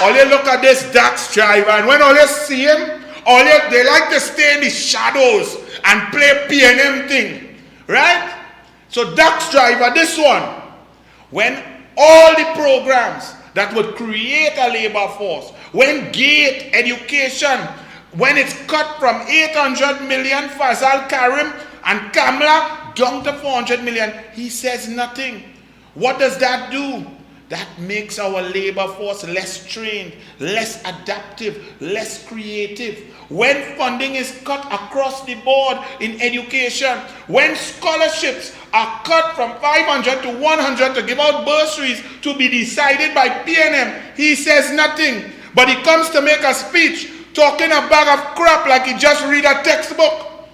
Speaker 2: All you look at this Dax Driver, and when all you see him, they like to stay in the shadows and play PNM thing, right? So Dax Driver, this one, when all the programs that would create a labor force, when GATE education, when it's cut from 800 million Fazal Karim and Kamala down to 400 million, he says nothing. What does that do? That makes our labor force less trained, less adaptive, less creative. When funding is cut across the board in education, when scholarships are cut from 500 to 100 to give out bursaries to be decided by PNM, he says nothing. But he comes to make a speech talking a bag of crap like he just read a textbook.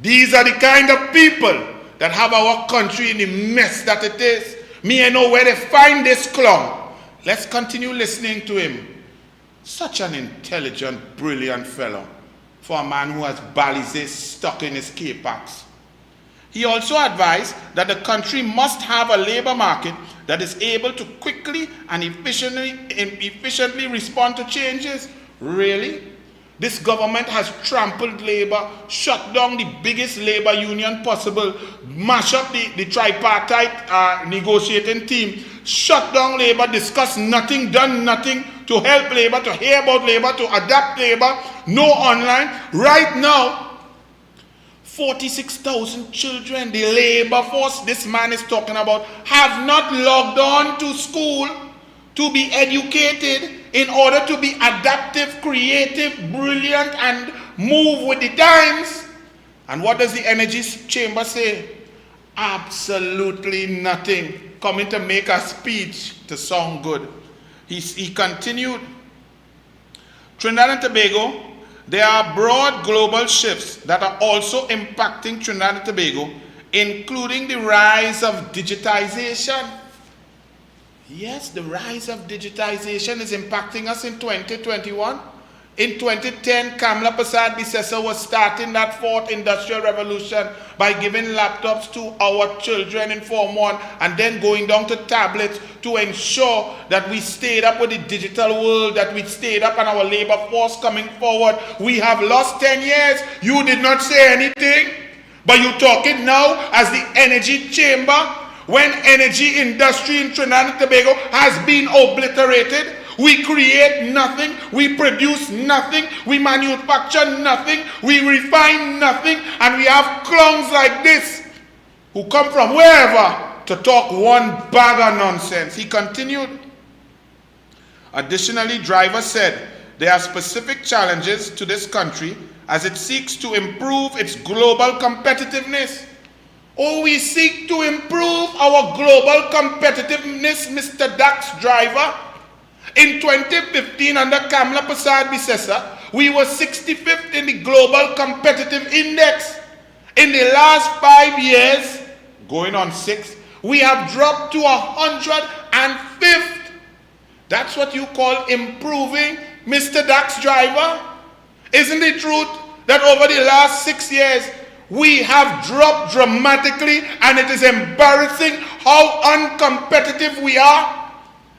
Speaker 2: These are the kind of people that have our country in the mess that it is. Me, I know where they find this clown. Let's continue listening to him. Such an intelligent, brilliant fellow for a man who has Balizé stuck in his K-packs. He also advised that the country must have a labor market that is able to quickly and efficiently respond to changes. Really? This government has trampled labor, shut down the biggest labor union possible, mash up the tripartite negotiating team, shut down labor, discuss nothing, done nothing to help labor, to hear about labor, to adapt labor, no online. Right now, 46,000 children, the labor force this man is talking about, have not logged on to school to be educated in order to be adaptive, creative, brilliant, and move with the times. And what does the Energy Chamber say? Absolutely nothing. Coming to make a speech to sound good. He continued, Trinidad and Tobago, there are broad global shifts that are also impacting Trinidad and Tobago, including the rise of digitization. Yes, the rise of digitization is impacting us in 2021. In 2010, Kamla Persad Bissessa was starting that fourth industrial revolution by giving laptops to our children in Form 1 and then going down to tablets to ensure that we stayed up with the digital world, that we stayed up on our labor force coming forward. We have lost 10 years. You did not say anything, but you talking now as the energy chamber when energy industry in Trinidad and Tobago has been obliterated. We create nothing, we produce nothing, we manufacture nothing, we refine nothing, and we have clowns like this who come from wherever to talk one bag of nonsense. He continued. Additionally, Driver said there are specific challenges to this country as it seeks to improve its global competitiveness. Oh, we seek to improve our global competitiveness, Mr. Dax Driver. In 2015, under Kamla Persad Bissessa, we were 65th in the global competitive index. In the last 5 years, going on 6, we have dropped to 105th. That's what you call improving, Mr. Dax Driver? Isn't it truth that over the last 6 years, we have dropped dramatically, and it is embarrassing how uncompetitive we are?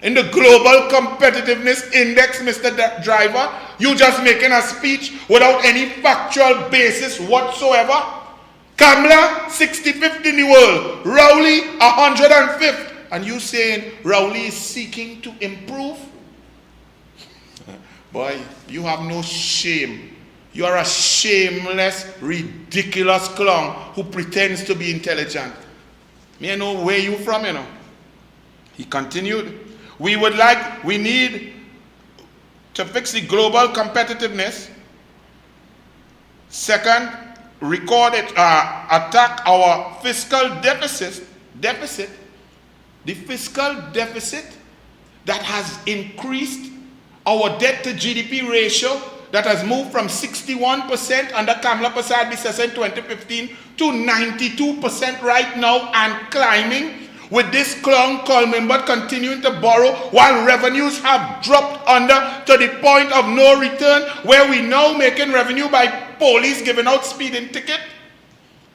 Speaker 2: In the global competitiveness index, Mr. Driver, you just making a speech without any factual basis whatsoever. Kamla, 65th in the world. Rowley, 105th. And you saying Rowley is seeking to improve? Boy, you have no shame. You are a shameless, ridiculous clown who pretends to be intelligent. Me know where you from, you know. He continued. We need to fix the global competitiveness. Second, attack our fiscal deficit. The fiscal deficit that has increased our debt to GDP ratio that has moved from 61% under Kamla Persad Bissessa in 2015 to 92% right now and climbing. With this clown Coleman but continuing to borrow while revenues have dropped under to the point of no return, where we now making revenue by police giving out speeding ticket.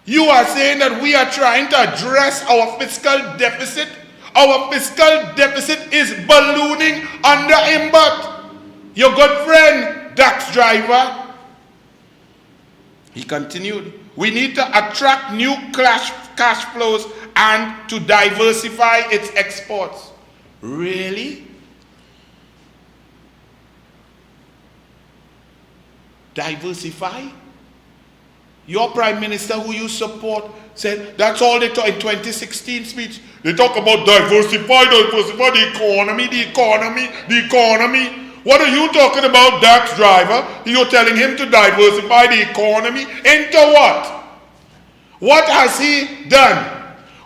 Speaker 2: You are saying that we are trying to address our fiscal deficit. Our fiscal deficit is ballooning under him, but your good friend Dax Driver. He continued. We need to attract new cash flows and to diversify its exports. Really? Diversify? Your prime minister who you support said that's all they talk in 2016 speech. They talk about diversify the economy. What are you talking about, Dax Driver? You're telling him to diversify the economy into what? What has he done?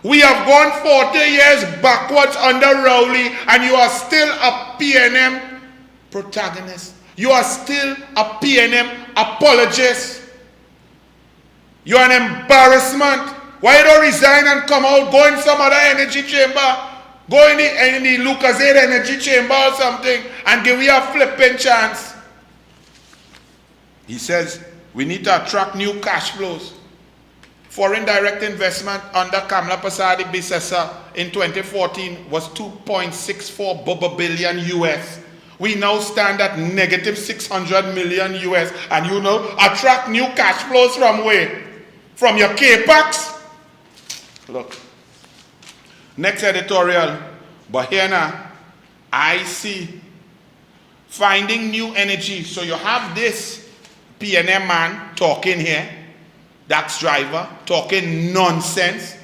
Speaker 2: We have gone 40 years backwards under Rowley, and you are still a PNM protagonist. You are still a PNM apologist. You are an embarrassment. Why don't resign and come out, go in some other energy chamber, go in the Lucasade energy chamber or something, and give you a flipping chance? He says we need to attract new cash flows. Foreign direct investment under Kamla Persad Bissessa in 2014 was 2.64 billion US. We now stand at negative 600 million US. And you know, attract new cash flows from where? From your K-Pax? Look. Next editorial. But here now, I see finding new energy. So you have this PNM man talking here. Dax Driver talking nonsense.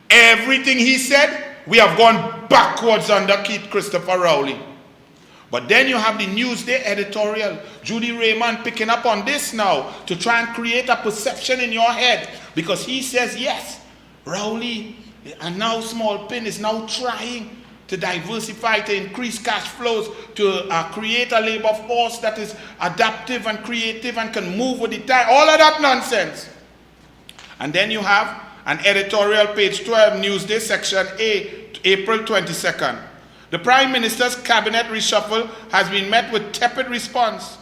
Speaker 2: Everything he said, we have gone backwards under Keith Christopher Rowley. But then you have the Newsday editorial, Judy Raymond picking up on this now to try and create a perception in your head, because he says, yes, Rowley and now Small Pin is now trying to diversify, to increase cash flows, to create a labor force that is adaptive and creative and can move with the time, all of that nonsense. And then you have an editorial, page 12, Newsday, section A, April 22nd. The Prime Minister's cabinet reshuffle has been met with tepid response.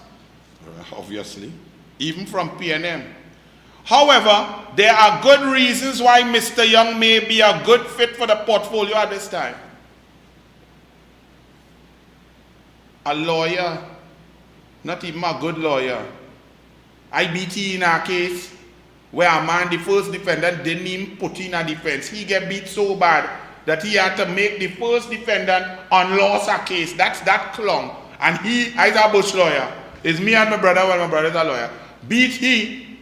Speaker 2: obviously, even from PNM. However, there are good reasons why Mr. Young may be a good fit for the portfolio at this time. A lawyer, not even a good lawyer. I beat in a case where a man, the first defendant, didn't even put in a defense. He get beat so bad that he had to make the first defendant unlost a case. That's that clung. And he's a bush lawyer. It's me and my brother, well, my brother's a lawyer. Beat he,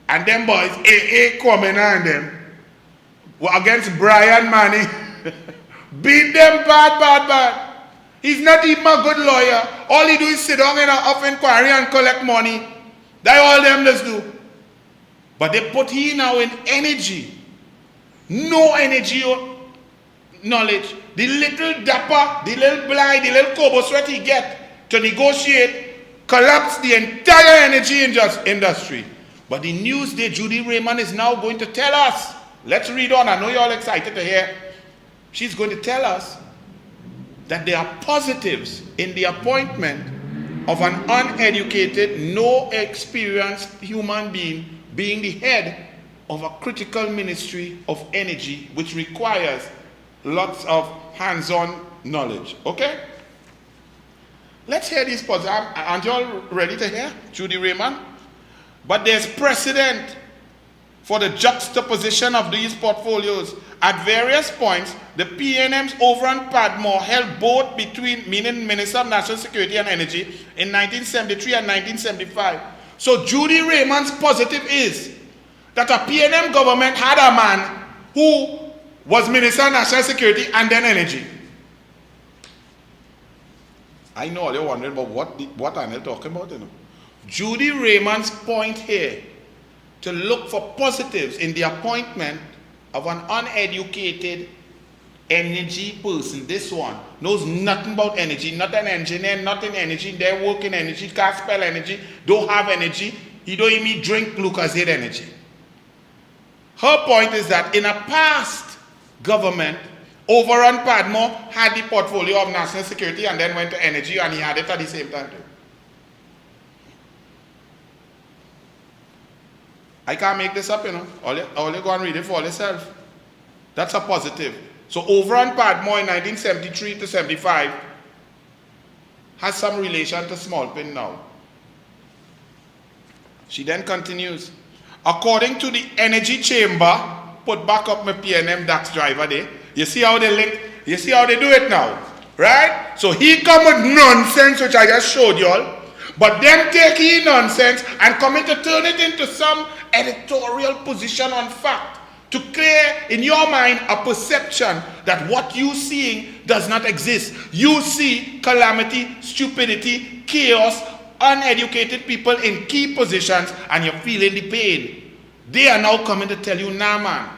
Speaker 2: and them boys, AA coming on them, against Brian Manning. Beat them bad. He's not even a good lawyer. All he do is sit down in an off inquiry and collect money. That's all them just do. But they put he now in energy. No energy or knowledge. The little dapper, the little blind, the little kobo sweat he get to negotiate, collapse the entire energy industry. But the Newsday, Judy Raymond is now going to tell us. Let's read on. I know you're all excited to hear. She's going to tell us that there are positives in the appointment of an uneducated, no experienced human being the head of a critical ministry of energy, which requires lots of hands-on knowledge. Okay? Let's hear these positives. Aren't you all ready to hear Judy Raymond? But there's precedent for the juxtaposition of these portfolios. At various points, the PNM's Overrun Padmore held both between, meaning Minister of National Security and Energy, in 1973 and 1975. So Judy Raymond's positive is that a PNM government had a man who was Minister of National Security and then Energy. I know all you're wondering about what I'm talking about, you know. Judy Raymond's point here, to look for positives in the appointment of an uneducated energy person. This one knows nothing about energy, not an engineer, not in energy, they work in energy, can't spell energy, don't have energy, he don't even drink Lucozade energy. Her point is that in a past government, Overrun Padmore had the portfolio of national security and then went to energy, and he had it at the same time too. I can't make this up, you know. All you go and read it for yourself. That's a positive. So Overrun Padmore in 1973 to 75 has some relation to Smallpin now. She then continues. According to the Energy Chamber, put back up my PNM DAX driver there. You see how they link? You see how they do it now? Right? So he come with nonsense, which I just showed y'all. But them take his nonsense and come in to turn it into some editorial position on fact, to clear in your mind a perception that what you seeing does not exist. You see calamity, stupidity, chaos, uneducated people in key positions, and you're feeling the pain. They are now coming to tell you, nah man,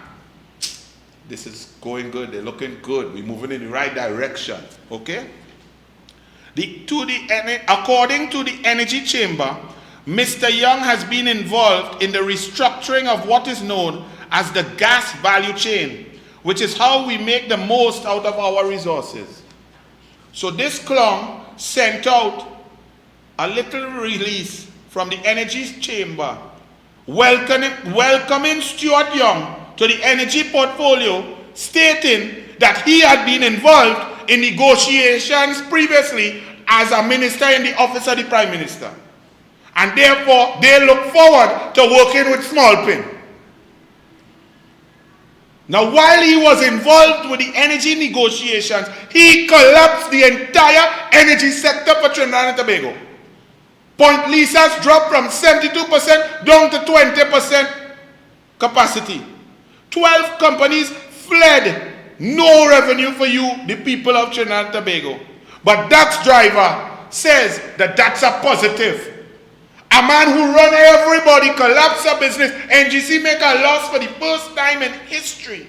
Speaker 2: this is going good, they're looking good, we're moving in the right direction. Okay? According to the Energy Chamber, Mr. Young has been involved in the restructuring of what is known as the gas value chain, which is how we make the most out of our resources. So this clung sent out a little release from the Energy Chamber welcoming Stuart Young to the energy portfolio, stating that he had been involved in negotiations previously as a minister in the office of the Prime Minister. And therefore, they look forward to working with Smallpin. Now, while he was involved with the energy negotiations, he collapsed the entire energy sector for Trinidad and Tobago. Point Lisa's dropped from 72% down to 20% capacity. 12 companies fled. No revenue for you, the people of Trinidad and Tobago. But DAX driver says that that's a positive. A man who run everybody, collapse a business, NGC make a loss for the first time in history.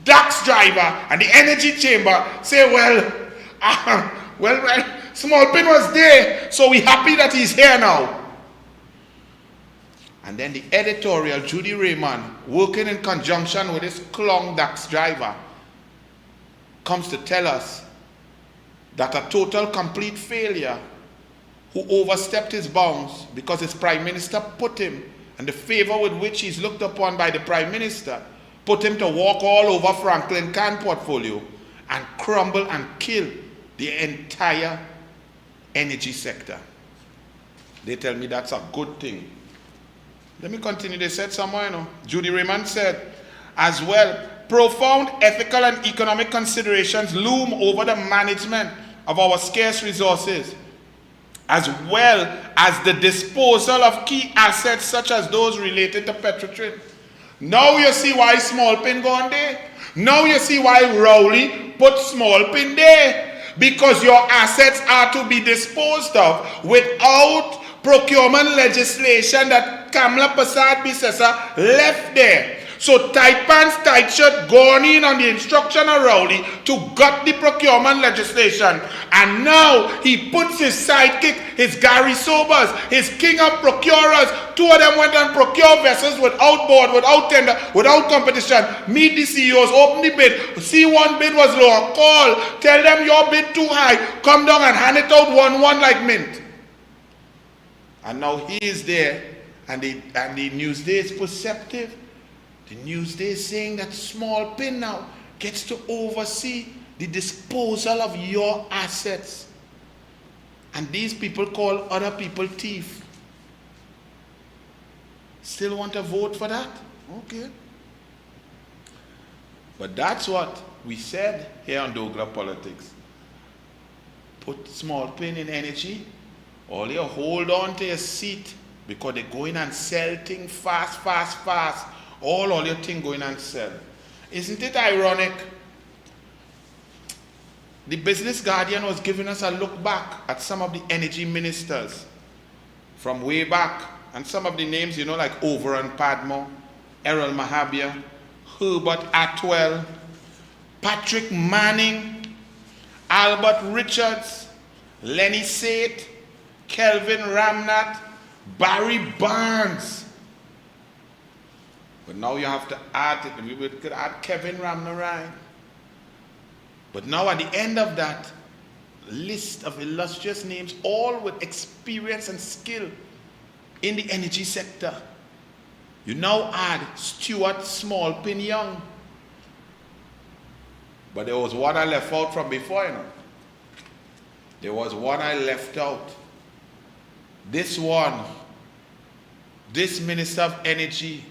Speaker 2: DAX driver and the Energy Chamber say, well, Smallpin was there, so we're happy that he's here now. And then the editorial, Judy Raymond, working in conjunction with this clung DAX driver, comes to tell us that a total complete failure who overstepped his bounds because his prime minister put him, and the favor with which he's looked upon by the prime minister, put him to walk all over Franklin Can portfolio and crumble and kill the entire energy sector. They tell me that's a good thing. Let me continue. They said somewhere, Judy Raymond said, as well, profound ethical and economic considerations loom over the management of our scarce resources, as well as the disposal of key assets such as those related to Petrotrin. Now you see why Small Pin gone there. Now you see why Rowley put Small Pin there. Because your assets are to be disposed of without procurement legislation that Kamla Prasad Bisesa left there. So tight pants, tight shirt, gone in on the instruction of Rowley to gut the procurement legislation. And now he puts his sidekick, his Gary Sobers, his king of procurers. Two of them went and procured vessels without board, without tender, without competition. Meet the CEOs, open the bid. See one bid was lower. Call, tell them your bid too high. Come down and hand it out 1-1 like mint. And now he is there, and the Newsday is perceptive. The Newsday is saying that Small Pin now gets to oversee the disposal of your assets. And these people call other people thief. Still want to vote for that? Okay. But that's what we said here on Douglas Politics. Put Small Pin in energy, or you hold on to your seat because they go in and sell things fast. All your thing going and sell. Isn't it ironic? The Business Guardian was giving us a look back at some of the energy ministers from way back, and some of the names, like Overon Padmore, Errol Mahabia, Herbert Atwell, Patrick Manning, Albert Richards, Lenny Sate, Kelvin Ramnath, Barry Barnes. But now you have to add it. We could add Kevin Ramnarine. But now at the end of that list of illustrious names, all with experience and skill in the energy sector, you now add Stuart Small Pin Young. But there was one I left out from before, There was one I left out. This Minister of Energy,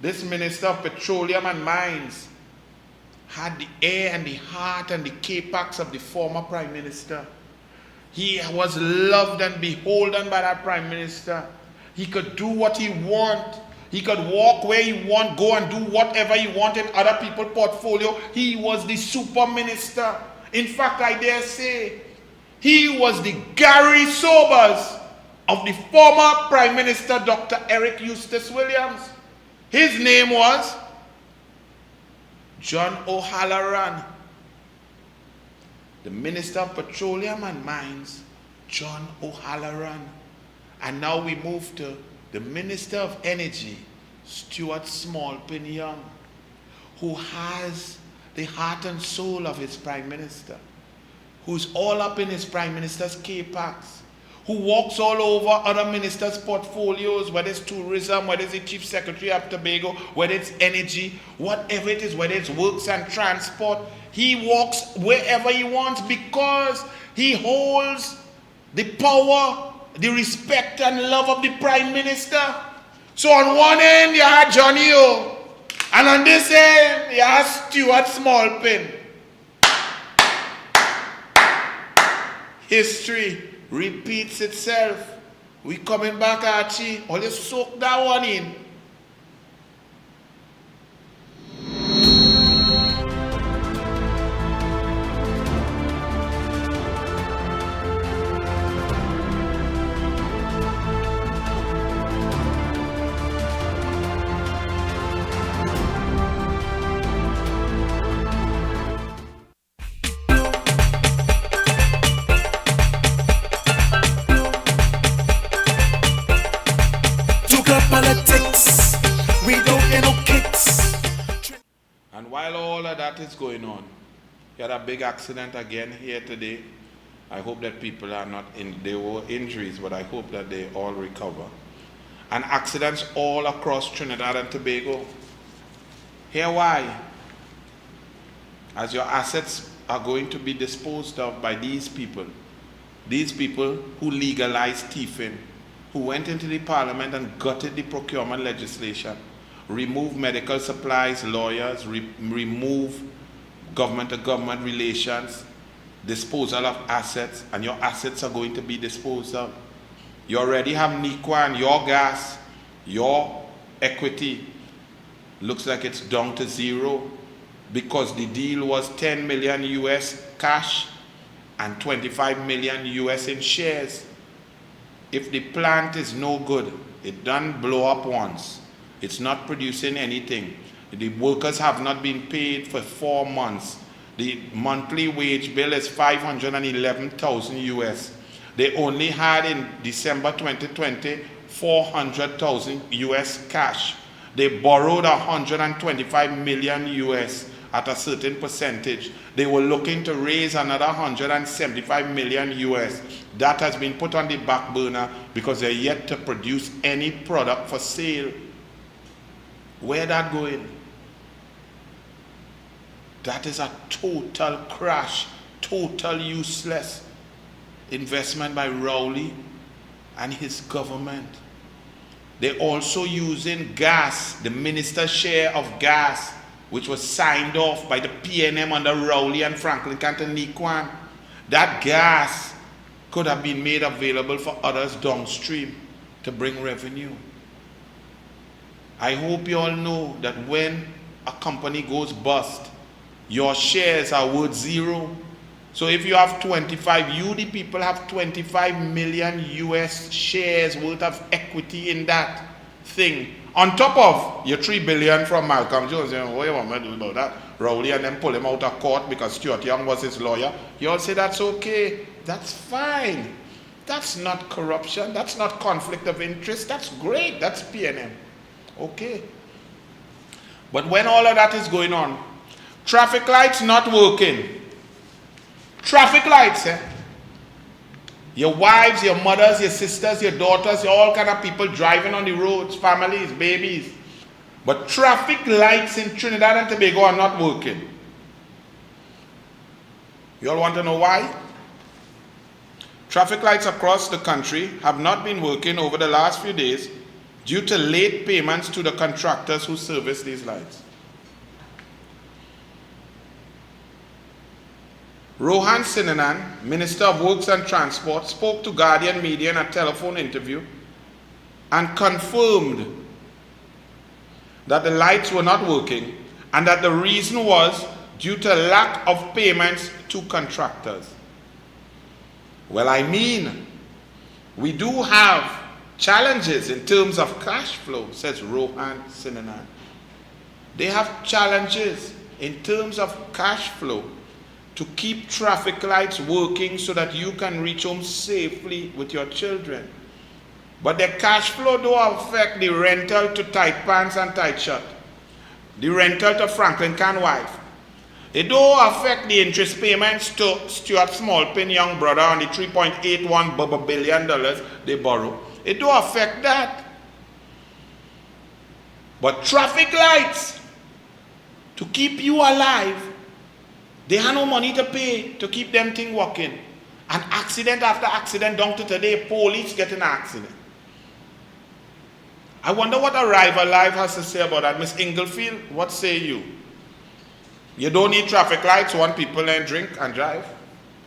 Speaker 2: this Minister of Petroleum and Mines had the air and the heart and the capax of the former Prime Minister. He was loved and beholden by that Prime Minister. He could do what he want. He could walk where he want, go and do whatever he wanted in other people's portfolio. He was the super minister. In fact, I dare say, he was the Gary Sobers of the former Prime Minister, Dr. Eric Eustace Williams. His name was John O'Halloran. The Minister of Petroleum and Mines, John O'Halloran. And now we move to the Minister of Energy, Stuart Small Pin Young, who has the heart and soul of his Prime Minister, who's all up in his Prime Minister's capax, who walks all over other ministers' portfolios, whether it's tourism, whether it's the Chief Secretary of Tobago, whether it's energy, whatever it is, whether it's works and transport. He walks wherever he wants because he holds the power, the respect and love of the Prime Minister. So on one end you had Johnny O, and on this end you had Stuart Small Pin. History repeats itself. We coming back, Archie. All you soak that one in.
Speaker 1: Politics, we don't get no kicks.
Speaker 2: And while all of that is going on, he had a big accident again here today. I hope that people are not there were injuries, but I hope that they all recover. And accidents all across Trinidad and Tobago. Here why? As your assets are going to be disposed of by these people who legalized thieving, who went into the parliament and gutted the procurement legislation, removed medical supplies, lawyers, remove government-to-government relations, disposal of assets, and your assets are going to be disposed of. You already have NEQA and your gas, your equity looks like it's down to zero because the deal was 10 million US cash and 25 million US in shares. If the plant is no good, it done blow up once. It's not producing anything. The workers have not been paid for 4 months. The monthly wage bill is 511,000 US. They only had in December 2020 400,000 US cash. They borrowed 125 million US at a certain percentage. They were looking to raise another 175 million US. That has been put on the back burner because they're yet to produce any product for sale. Where that going? That is a total crash, total useless investment by Rowley and his government. They're also using gas, the minister's share of gas, which was signed off by the PNM under Rowley and Franklin Canton Nikwan. That gas could have been made available for others downstream to bring revenue. I hope you all know that when a company goes bust, your shares are worth zero. So if you have 25, you the people have 25 million US shares worth of equity in that thing. On top of your 3 billion from Malcolm Jones, what you want me to do about that? Rowley and then pull him out of court because Stuart Young was his lawyer. You all say that's okay. That's fine. That's not corruption. That's not conflict of interest. That's great. That's PNM. Okay. But when all of that is going on, traffic lights not working. Traffic lights, Your wives, your mothers, your sisters, your daughters, all kind of people driving on the roads, families, babies. But traffic lights in Trinidad and Tobago are not working. You all want to know why? Traffic lights across the country have not been working over the last few days due to late payments to the contractors who service these lights. Rohan Sinanan, Minister of Works and Transport, spoke to Guardian Media in a telephone interview and confirmed that the lights were not working and that the reason was due to lack of payments to contractors. Well, I mean, we do have challenges in terms of cash flow, says Rohan Sinanan. They have challenges in terms of cash flow to keep traffic lights working so that you can reach home safely with your children. But the cash flow don't affect the rental to Tight Pants and Tight Shut, the rental to Franklin Can wife. It don't affect the interest payments to Stuart Smallpin young brother on the $3.81 billion they borrow. It don't affect that. But traffic lights, to keep you alive, they have no money to pay to keep them thing working. And accident after accident down to today, police get in an accident. I wonder what Arrival Live has to say about that. Miss Inglefield, what say you? You don't need traffic lights, want people and drink and drive.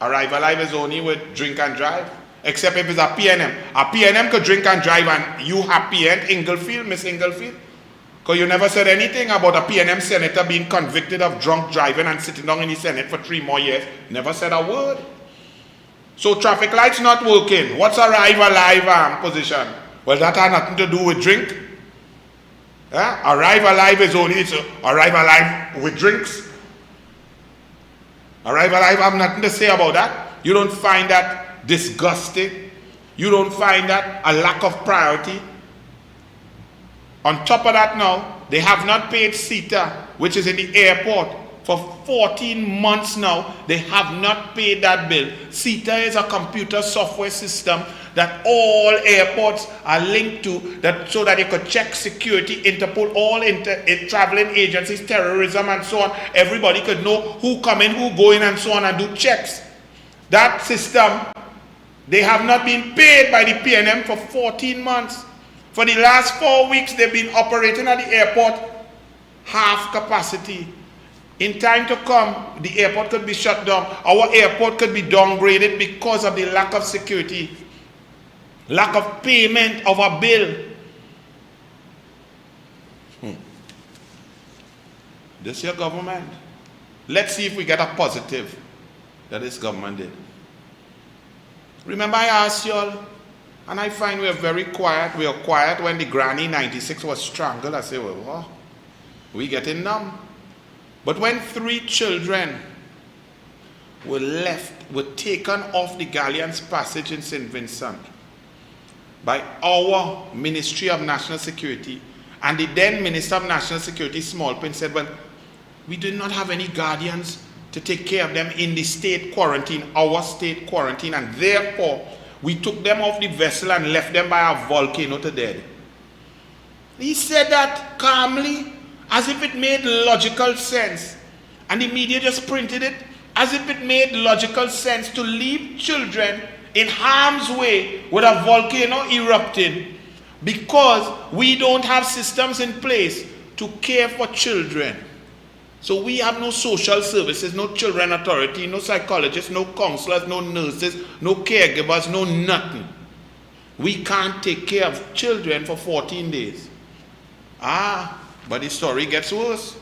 Speaker 2: Arrival Live is only with drink and drive. Except if it's a PNM. A PNM could drink and drive and you happy and Inglefield, Miss Inglefield. Because you never said anything about a PNM senator being convicted of drunk driving and sitting down in the Senate for 3 more years. Never said a word. So traffic lights not working. What's Arrival Live position? Well, that has nothing to do with drink. Arrival Live is only Arrival Live with drinks. Arrival Live have nothing to say about that. You don't find that disgusting. You don't find that a lack of priority. On top of that now, they have not paid CETA, which is in the airport, for 14 months now, they have not paid that bill. CETA is a computer software system that all airports are linked to, so that they could check security, Interpol, all traveling agencies, terrorism and so on. Everybody could know who come in, who go in and so on, and do checks. That system, they have not been paid by the PNM for 14 months. For the last 4 weeks, they've been operating at the airport half capacity. In time to come, the airport could be shut down. Our airport could be downgraded because of the lack of security, lack of payment of a bill. This is your government. Let's see if we get a positive that this government did. Remember I asked y'all, and I find we are very quiet. We are quiet when the granny 96 was strangled. I say, well, what? We getting numb. But when 3 children were taken off the Galleons Passage in St. Vincent by our Ministry of National Security, and the then Minister of National Security, Smallpin, said, well, we did not have any guardians to take care of them in the state quarantine, our state quarantine, and therefore we took them off the vessel and left them by a volcano to dead. He said that calmly, as if it made logical sense. And the media just printed it as if it made logical sense to leave children in harm's way with a volcano erupting because we don't have systems in place to care for children. So we have no social services, no children authority, no psychologists, no counselors, no nurses, no caregivers, no nothing. We can't take care of children for 14 days. But the story gets worse.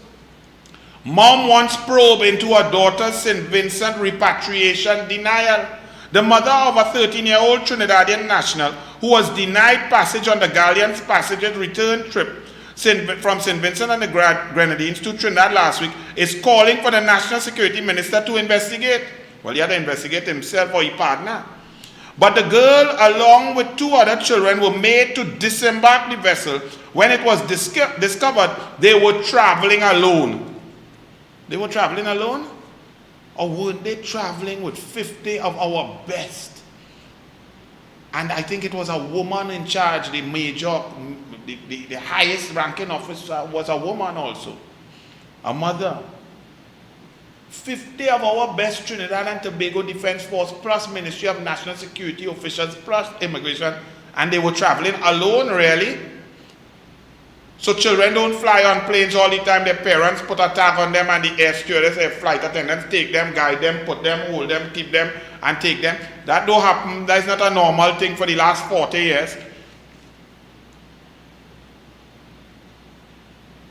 Speaker 2: Mom wants probe into her daughter's St. Vincent repatriation denial. The mother of a 13-year-old Trinidadian national who was denied passage on the Galleons Passage's return trip from St. Vincent and the Grenadines to Trinidad last week is calling for the National Security Minister to investigate. Well, he had to investigate himself or his partner. But the girl, along with 2 other children, were made to disembark the vessel. When it was discovered, they were traveling alone. They were traveling alone? Or weren't they traveling with 50 of our best? And I think it was a woman in charge, the major, the highest ranking officer was a woman also, a mother. 50 of our best Trinidad and Tobago Defense Force plus Ministry of National Security officials plus immigration, and they were traveling alone, really? So children don't fly on planes all the time. Their parents put a tag on them and the air stewardess, their flight attendants take them, guide them, put them, hold them, keep them, and take them. That don't happen. That's not a normal thing for the last 40 years.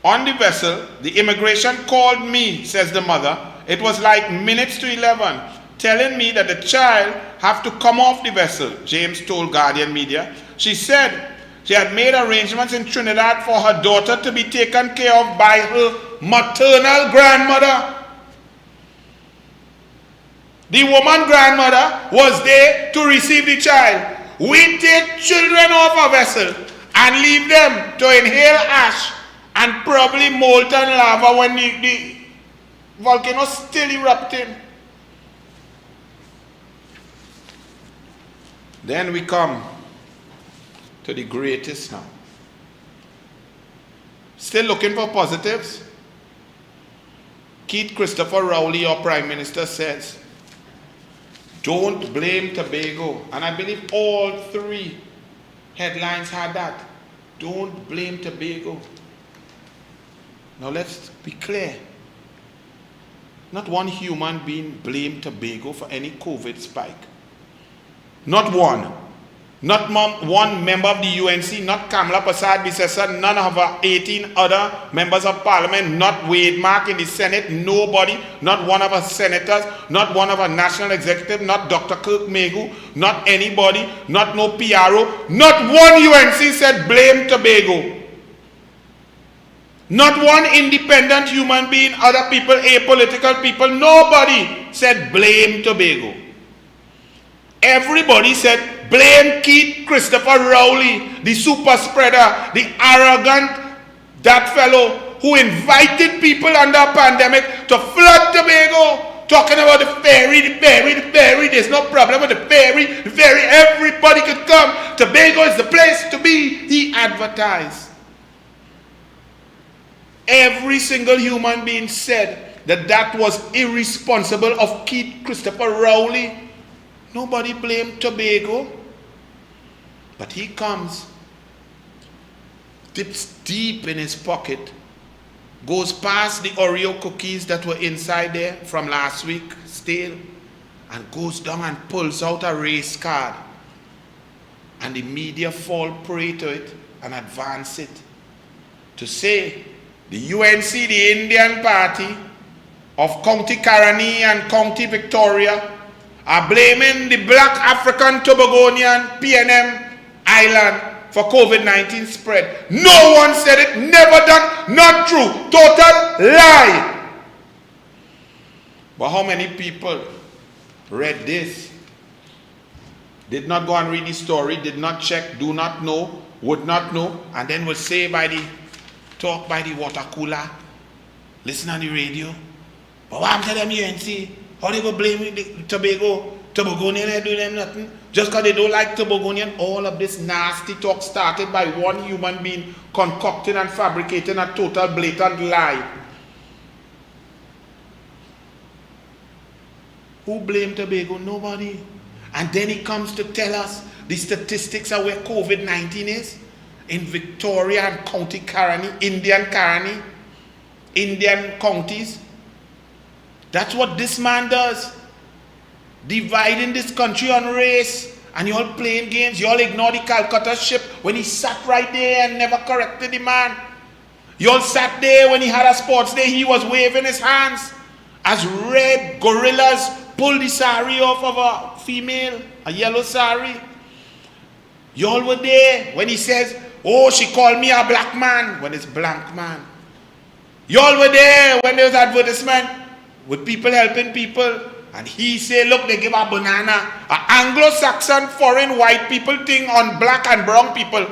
Speaker 2: On the vessel, the immigration called me, says the mother. It was like minutes to 11, telling me that the child have to come off the vessel, James told Guardian Media. She said she had made arrangements in Trinidad for her daughter to be taken care of by her maternal grandmother. The woman grandmother was there to receive the child. We take children off a vessel and leave them to inhale ash and probably molten lava when the volcano still erupting. Then we come to the greatest now. Still looking for positives? Keith Christopher Rowley, our Prime Minister, says, don't blame Tobago. And I believe all 3 headlines had that. Don't blame Tobago. Now let's be clear. Not one human being blamed Tobago for any COVID spike. Not one. Not one member of the UNC, not Kamala Persad-Bissessar, none of our 18 other members of parliament, not Wade Mark in the Senate, nobody, not one of our senators, not one of our national executive, not Dr. Kirk Megu, not anybody, not no PRO, not one UNC said blame Tobago. Not one independent human being, other people, apolitical people, nobody said blame Tobago. Everybody said blame Keith Christopher Rowley, the super spreader, the arrogant, that fellow who invited people under a pandemic to flood Tobago, talking about the ferry. There's no problem with the ferry. Everybody could come. Tobago is the place to be, he advertised. Every single human being said that was irresponsible of Keith Christopher Rowley. Nobody blamed Tobago. But he comes, dips deep in his pocket, goes past the Oreo cookies that were inside there from last week, stale, and goes down and pulls out a race card. And the media fall prey to it and advance it to say the UNC, the Indian party of County Caroni and County Victoria, are blaming the black African Tobagonian PNM Island for COVID-19 spread. No one said it, never done, not true, total lie. But how many people read this, did not go and read the story, did not check, do not know, would not know, and then would say talk by the water cooler, listen on the radio, but what I'm telling them UNC, how they go blame the Tobagonian, they do them nothing, just because they don't like Tobagonian. All of this nasty talk started by one human being concocting and fabricating a total blatant lie. Who blamed Tobago? Nobody. And then he comes to tell us the statistics of where COVID-19 is in Victoria and County Caroni, Indian counties. That's what this man does. Dividing this country on race, and you all playing games. You all ignore the Calcutta ship when he sat right there and never corrected the man. You all sat there when he had a sports day, he was waving his hands as red gorillas pulled the sari off of a female, a yellow sari. You all were there when he says, oh, she called me a black man, when it's blank man. You all were there when there was advertisement with people helping people. And he say, look, they give a banana. An Anglo-Saxon foreign white people thing on black and brown people.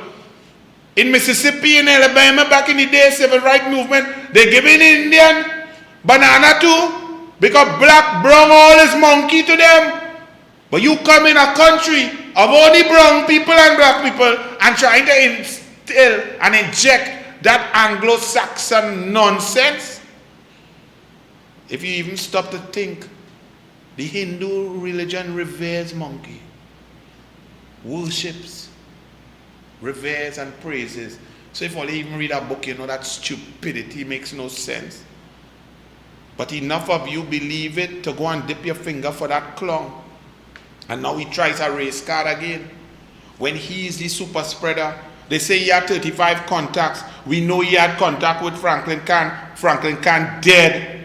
Speaker 2: In Mississippi, in Alabama, back in the day, civil rights movement, they give an Indian banana too. Because black, brown, all is monkey to them. But you come in a country of only brown people and black people and trying to instill and inject that Anglo-Saxon nonsense. If you even stop to think, the Hindu religion reveres monkey, worships, reveres and praises. So if only even read a book, you know that stupidity makes no sense. But enough of you believe it to go and dip your finger for that clown. And now he tries a race card again. When he is the super spreader, they say he had 35 contacts. We know he had contact with Franklin Kahn. Franklin Kahn dead.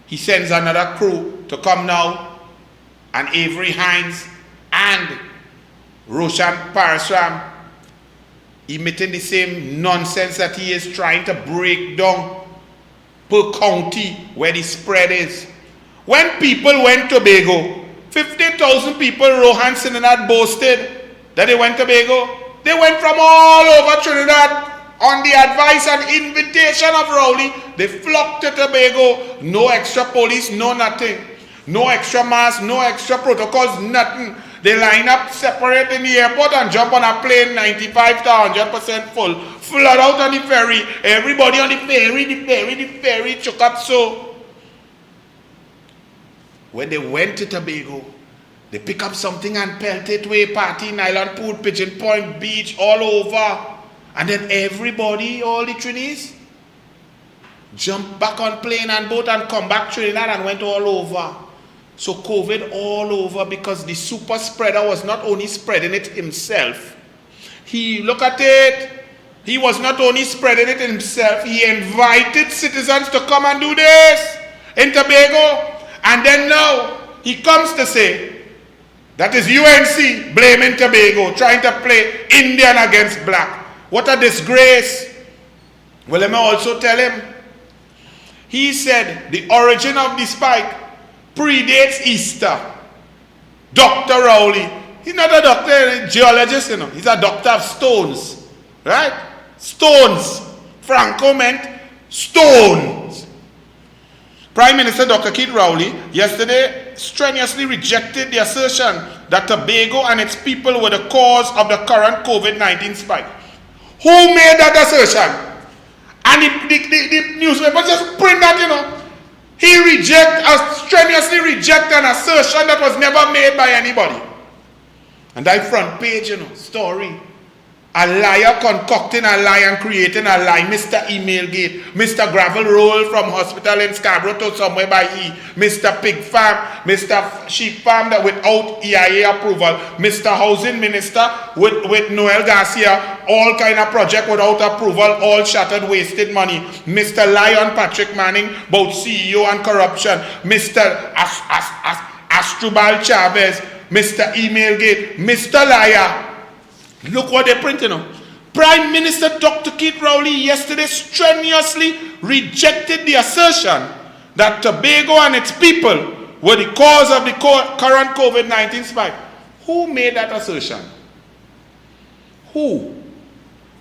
Speaker 2: He sends another crew to come now, and Avery Hines and Roshan Parasram emitting the same nonsense that he is trying to break down per county where the spread is. When people went to Tobago, 50,000 people, Rohan Sinanad boasted that they went to Tobago. They went from all over Trinidad. On the advice and invitation of Rowley, they flocked to Tobago. No extra police, no nothing. No extra masks, no extra protocols, nothing. They line up separate in the airport and jump on a plane 95 to 100% full. Flood out on the ferry. Everybody on the ferry choke up so. When they went to Tobago, they pick up something and pelt it away, party in Island Pool, Pigeon Point Beach, all over. And then everybody, all the Trinis, jumped back on plane and boat and come back Trinidad and went all over. So COVID all over because the super spreader was not only spreading it himself. Look at it. He was not only spreading it himself, he invited citizens to come and do this in Tobago. And then now, he comes to say, that is UNC blaming Tobago, trying to play Indian against black. What a disgrace. Well, let me also tell him. He said the origin of the spike predates Easter. Dr. Rowley. He's not a doctor, a geologist, you know. He's a doctor of stones. Right? Stones. Franco meant stones. Prime Minister Dr. Keith Rowley yesterday strenuously rejected the assertion that Tobago and its people were the cause of the current COVID-19 spike. Who made that assertion? And the newspaper just print that, He strenuously reject an assertion that was never made by anybody. And that front page, story. A liar concocting a lie and creating a lie. Mr. Emailgate, Mr. Gravel Roll from hospital in Scarborough to somewhere by E, Mr. Pig Farm, Mr. Sheep Farm that without EIA approval, Mr. Housing Minister with Noel Garcia, all kind of project without approval, all shattered, wasted money. Mr. Lion Patrick Manning, both CEO and corruption. Mr. Astrubal Chavez, Mr. Emailgate, Mr. Liar. Look what they're printing on. Prime Minister Dr. Keith Rowley yesterday strenuously rejected the assertion that Tobago and its people were the cause of the current COVID-19 spike. Who made that assertion? Who?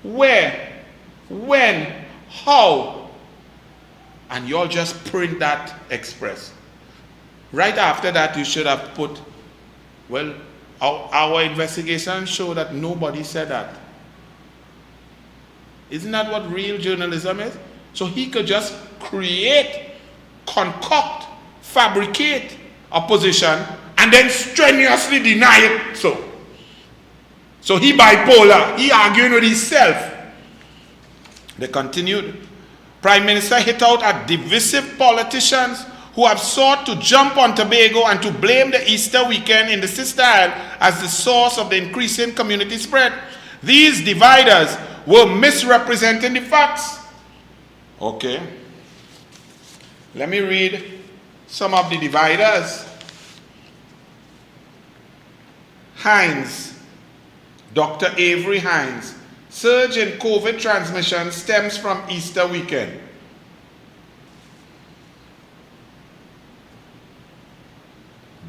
Speaker 2: Where? When? How? And you all just print that express. Right after that, you should have put, well, our investigation showed that nobody said that. Isn't that what real journalism is? So he could just create, concoct, fabricate a position and then strenuously deny it So he bipolar, he arguing with himself. They continued. Prime Minister hit out at divisive politicians who have sought to jump on Tobago and to blame the Easter weekend in the Sister Isle as the source of the increasing community spread. These dividers were misrepresenting the facts. Okay. Let me read some of the dividers. Hines, Dr. Avery Hines. Surge in COVID transmission stems from Easter weekend.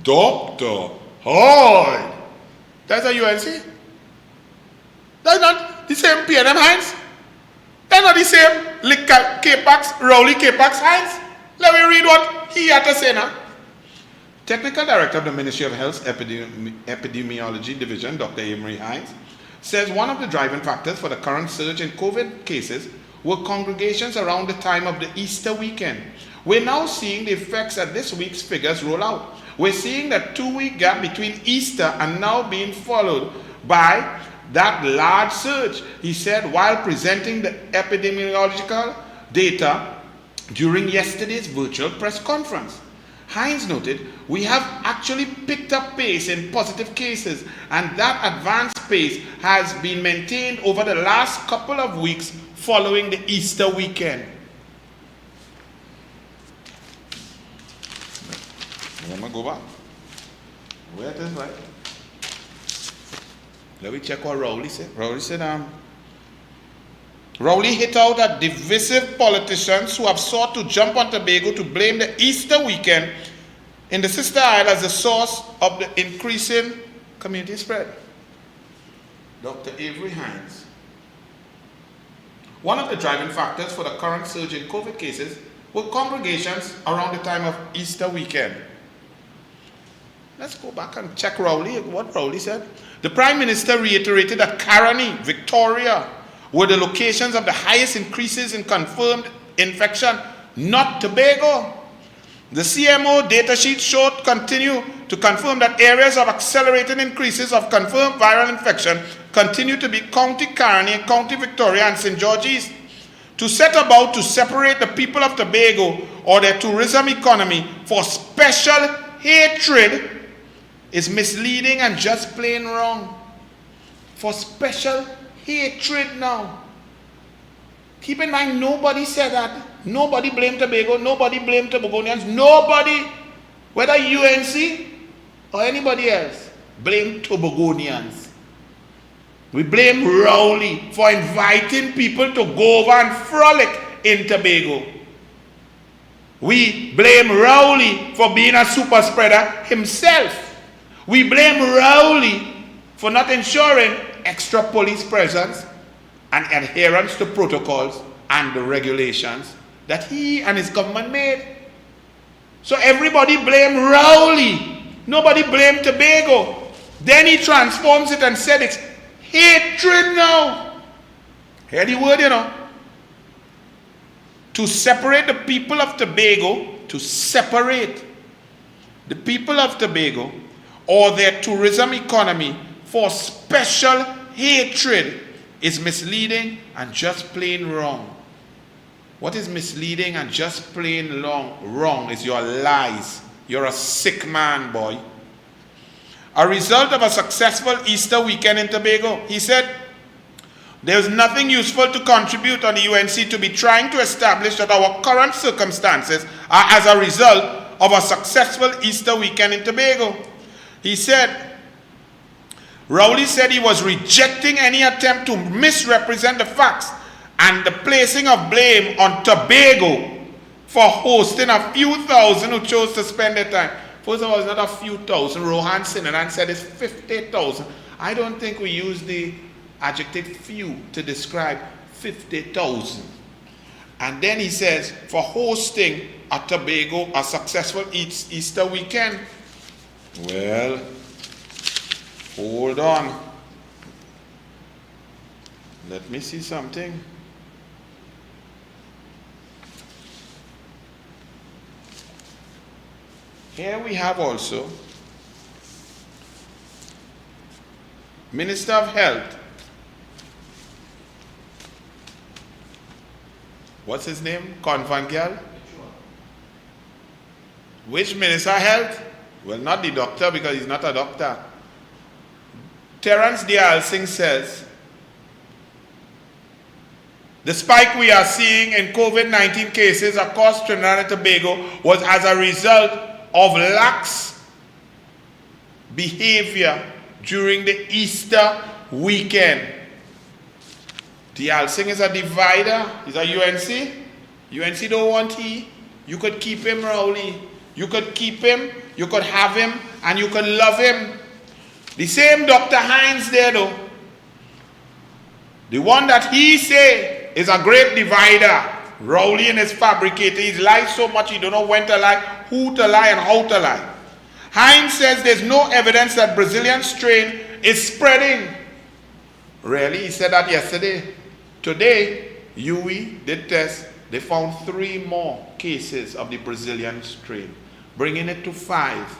Speaker 2: Dr. Hyde. That's a UNC? That's not the same PNM Hines? That's not the same K-Pax, Rowley K-Pax Hines? Let me read what he had to say now. Technical Director of the Ministry of Health's Epidemiology Division, Dr. Avery Hines, says one of the driving factors for the current surge in COVID cases were congregations around the time of the Easter weekend. We're now seeing the effects as this week's figures roll out. We're seeing that 2-week gap between Easter and now being followed by that large surge, he said while presenting the epidemiological data during yesterday's virtual press conference. Hines noted, we have actually picked up pace in positive cases, and that advanced pace has been maintained over the last couple of weeks following the Easter weekend. Let me go back. Where it is, right? Let me check what Rowley said. Rowley said, Rowley hit out at divisive politicians who have sought to jump on Tobago to blame the Easter weekend in the Sister Isle as the source of the increasing community spread. Dr. Avery Hines. One of the driving factors for the current surge in COVID cases were congregations around the time of Easter weekend. Let's go back and check Rowley, what Rowley said. The Prime Minister reiterated that Caroni, Victoria, were the locations of the highest increases in confirmed infection, not Tobago. The CMO data sheet continue to confirm that areas of accelerated increases of confirmed viral infection continue to be County Caroni, County Victoria, and St. George East. To set about to separate the people of Tobago or their tourism economy for special hatred is misleading and just plain wrong. For special hatred now. Keep in mind, nobody said that. Nobody blamed Tobago. Nobody blamed Tobagonians. Nobody, whether UNC or anybody else, blamed Tobagonians. We blame Rowley for inviting people to go over and frolic in Tobago. We blame Rowley for being a super spreader himself. We blame Rowley for not ensuring extra police presence and adherence to protocols and the regulations that he and his government made. So everybody blame Rowley. Nobody blame Tobago. Then he transforms it and said it's hatred now. Hear the word, you know. To separate the people of Tobago, to separate the people of Tobago or their tourism economy for special hatred is misleading and just plain wrong. What is misleading and just plain wrong is your lies. You're a sick man, boy. A result of a successful Easter weekend in Tobago, he said, there's nothing useful to contribute on the UNC to be trying to establish that our current circumstances are as a result of a successful Easter weekend in Tobago. He said, Rowley said he was rejecting any attempt to misrepresent the facts and the placing of blame on Tobago for hosting a few thousand who chose to spend their time. First of all, it's not a few thousand. Rohan Sinanan said it's 50,000. I don't think we use the adjective few to describe 50,000. And then he says, for hosting a Tobago, a successful Easter weekend. Well, hold on. Let me see something. Here we have also Minister of Health. What's his name? Convangal? Which Minister of Health? Well, not the doctor, because he's not a doctor. Terence Dial Singh says, the spike we are seeing in COVID-19 cases across Trinidad and Tobago was as a result of lax behavior during the Easter weekend. Dial Singh is a divider. He's a UNC. UNC don't want he. You could keep him, Rowley. You could keep him, you could have him, and you could love him. The same Dr. Hines there though. The one that he say is a great divider. Rowley and his fabricator. He lies so much he don't know when to lie, who to lie, and how to lie. Hines says there's no evidence that Brazilian strain is spreading. Really? He said that yesterday. Today, UE did test. They found 3 more cases of the Brazilian strain, bringing it to 5.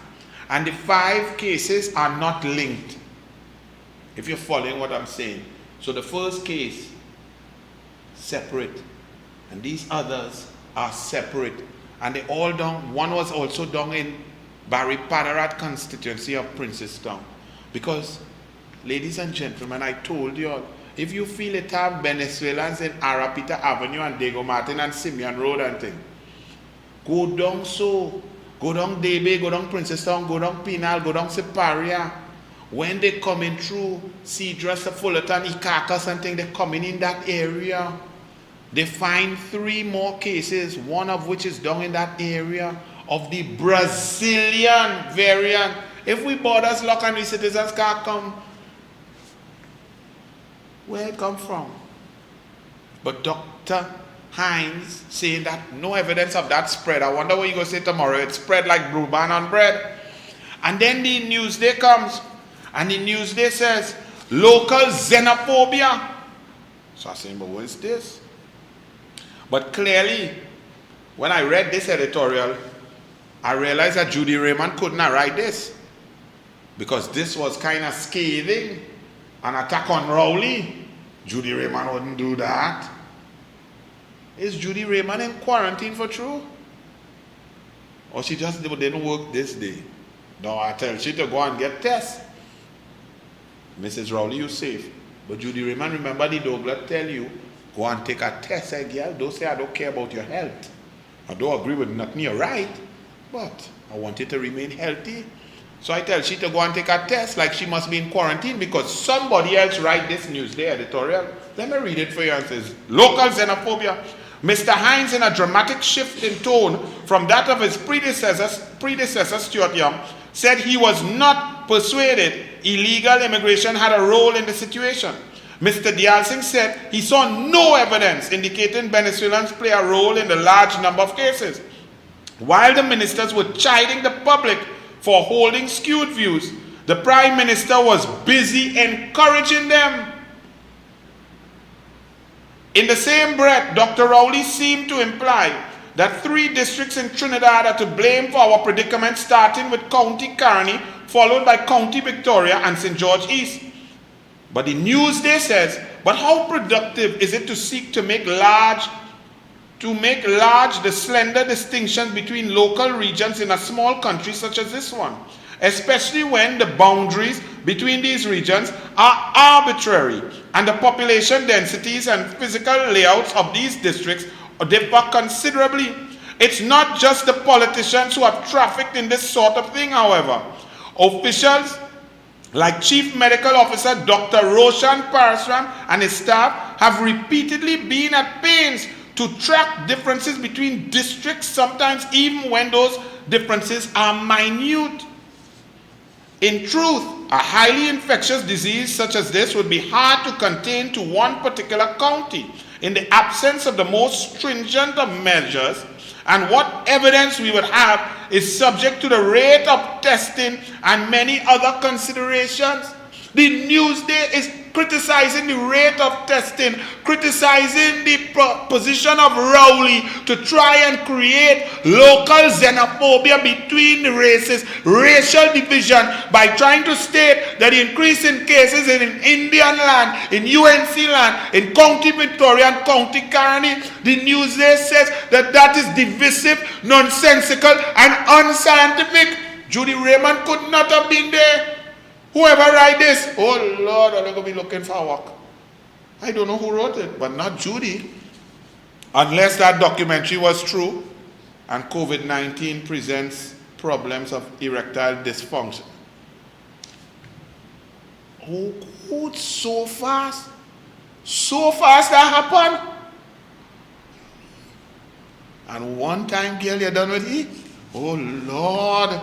Speaker 2: And the 5 cases are not linked, if you're following what I'm saying. So the first case, separate. And these others are separate. And they all down. One was also down in Barry Padarat constituency of Princestown. Because, ladies and gentlemen, I told you all, if you feel it have Venezuelans in Arapita Avenue and Diego Martin and Simeon Road and thing, go down so. Go down Debe, go down Princestown, go down Pinal, go down Siparia. When they coming through Cedrus, Fullerton, Ikakas and thing, they're coming in that area. They find 3 more cases, one of which is down in that area of the Brazilian variant. If we borders lock and the citizens can't come, where it come from? But Dr. Hines saying that no evidence of that spread. I wonder what you're going to say tomorrow. It spread like Bruban on bread. And then the Newsday comes, and the Newsday says, local xenophobia. So I'm saying, but what is this? But clearly, when I read this editorial, I realized that Judy Raymond couldn't write this, because this was kind of scathing, an attack on Rowley. Judy Raymond wouldn't do that. Is Judy Raymond in quarantine for true? Or she just didn't work this day? No, I tell she to go and get tests. Mrs. Rowley, you safe. But Judy Raymond, remember the Douglas tell you, go and take a test, girl. Don't say I don't care about your health. I don't agree with nothing you're right, but I want you to remain healthy. So I tell she to go and take a test like she must be in quarantine because somebody else write this Newsday editorial. Let me read it for you. And says, local xenophobia. Mr. Hines, in a dramatic shift in tone from that of his predecessor Stuart Young, said he was not persuaded illegal immigration had a role in the situation. Mr. Dial Singh said he saw no evidence indicating Venezuelans play a role in the large number of cases. While the ministers were chiding the public for holding skewed views, the Prime Minister was busy encouraging them. In the same breath, Dr. Rowley seemed to imply that 3 districts in Trinidad are to blame for our predicament, starting with County Carney, followed by County Victoria and St. George East. But the Newsday says, but how productive is it to seek to make large the slender distinctions between local regions in a small country such as this one, especially when the boundaries between these regions are arbitrary and the population densities and physical layouts of these districts differ considerably. It's not just the politicians who have trafficked in this sort of thing, however. Officials like Chief Medical Officer Dr. Roshan Parasram and his staff have repeatedly been at pains to track differences between districts, sometimes even when those differences are minute. In truth, a highly infectious disease such as this would be hard to contain to one particular county in the absence of the most stringent of measures, and what evidence we would have is subject to the rate of testing and many other considerations. The Newsday is criticizing the rate of testing, criticizing the position of Rowley to try and create local xenophobia between the races, racial division, by trying to state that the increase in cases in Indian land, in UNC land, in County Victoria and County Carney, the Newsday says that that is divisive, nonsensical, and unscientific. Judy Raymond could not have been there. Whoever write this, oh Lord, I'm going to be looking for work. I don't know who wrote it, but not Judy. Unless that documentary was true and COVID-19 presents problems of erectile dysfunction. Oh, so fast? So fast that happened? And one time, girl, you're done with it? Oh Lord.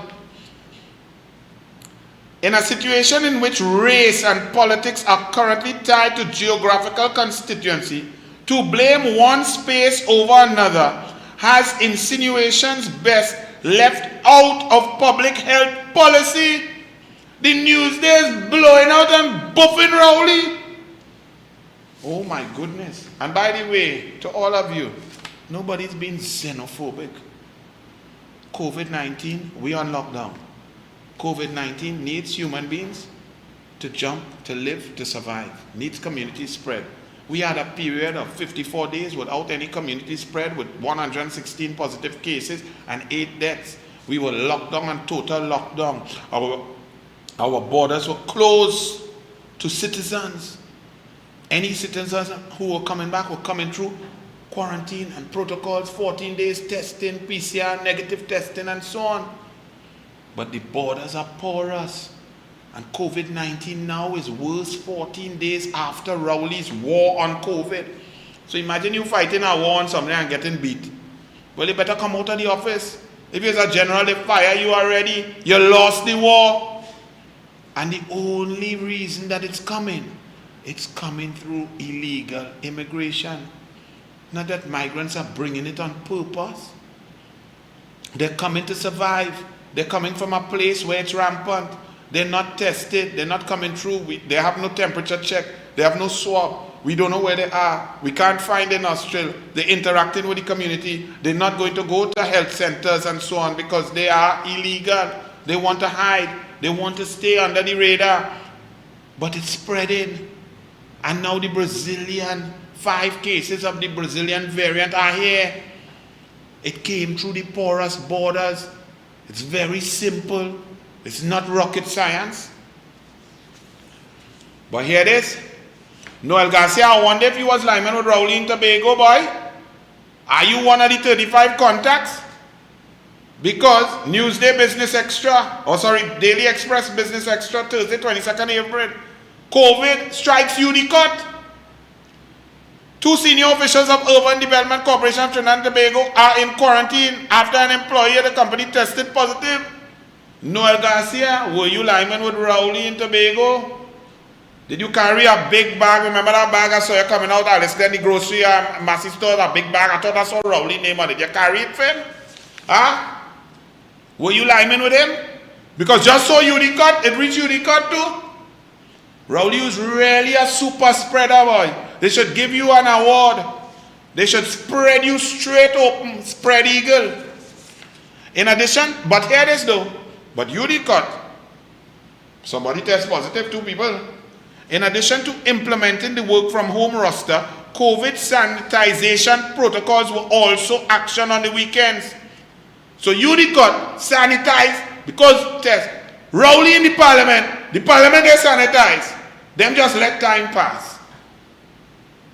Speaker 2: In a situation in which race and politics are currently tied to geographical constituency, to blame one space over another has insinuations best left out of public health policy. The Newsday is blowing out and buffing Rowley. Oh my goodness. And by the way, to all of you, nobody's been xenophobic. COVID-19, we on lockdown. COVID-19 needs human beings to jump, to live, to survive. Needs community spread. We had a period of 54 days without any community spread, with 116 positive cases and 8 deaths. We were locked down and total lockdown. Our borders were closed to citizens. Any citizens who were coming back were coming through quarantine and protocols, 14 days testing, PCR negative testing, and so on. But the borders are porous, and COVID-19 now is worse 14 days after Rowley's war on COVID. So imagine you fighting a war on something and getting beat. Well, you better come out of the office. If you're a general, they fire you already. You lost the war. And the only reason that it's coming through illegal immigration. Not that migrants are bringing it on purpose. They're coming to survive. They're coming from a place where it's rampant. They're not tested. They're not coming through. They have no temperature check. They have no swab. We don't know where they are. We can't find them in Australia. They're interacting with the community. They're not going to go to health centers and so on because they are illegal. They want to hide. They want to stay under the radar. But it's spreading. And now the 5 cases of the Brazilian variant are here. It came through the porous borders. It's very simple. It's not rocket science. But here it is. Noel Garcia, I wonder if you was lineman with Rowley in Tobago, boy. Are you one of the 35 contacts? Because Newsday Business Extra, Daily Express Business Extra, Thursday, 22nd April. COVID strikes you the cut. 2 senior officials of Urban Development Corporation of Trinidad and Tobago are in quarantine after an employee at the company tested positive. Noel Garcia, were you lineman with Rowley in Tobago? Did you carry a big bag? Remember that bag I saw you coming out, Alice, then the grocery Massey store, a big bag. I thought I saw Rowley name on it. Did you carry it, friend? Huh? Were you liming with him? Because just so Unicott, it reached Unicott too. Rowley is really a super spreader, boy. They should give you an award. They should spread you straight open, spread eagle. In addition, but hear this though, but Unicott, somebody test positive, 2 people. In addition to implementing the work from home roster, COVID sanitization protocols were also actioned on the weekends. So Unicott sanitize because test. Rowley in the parliament gets sanitized. Them just let time pass.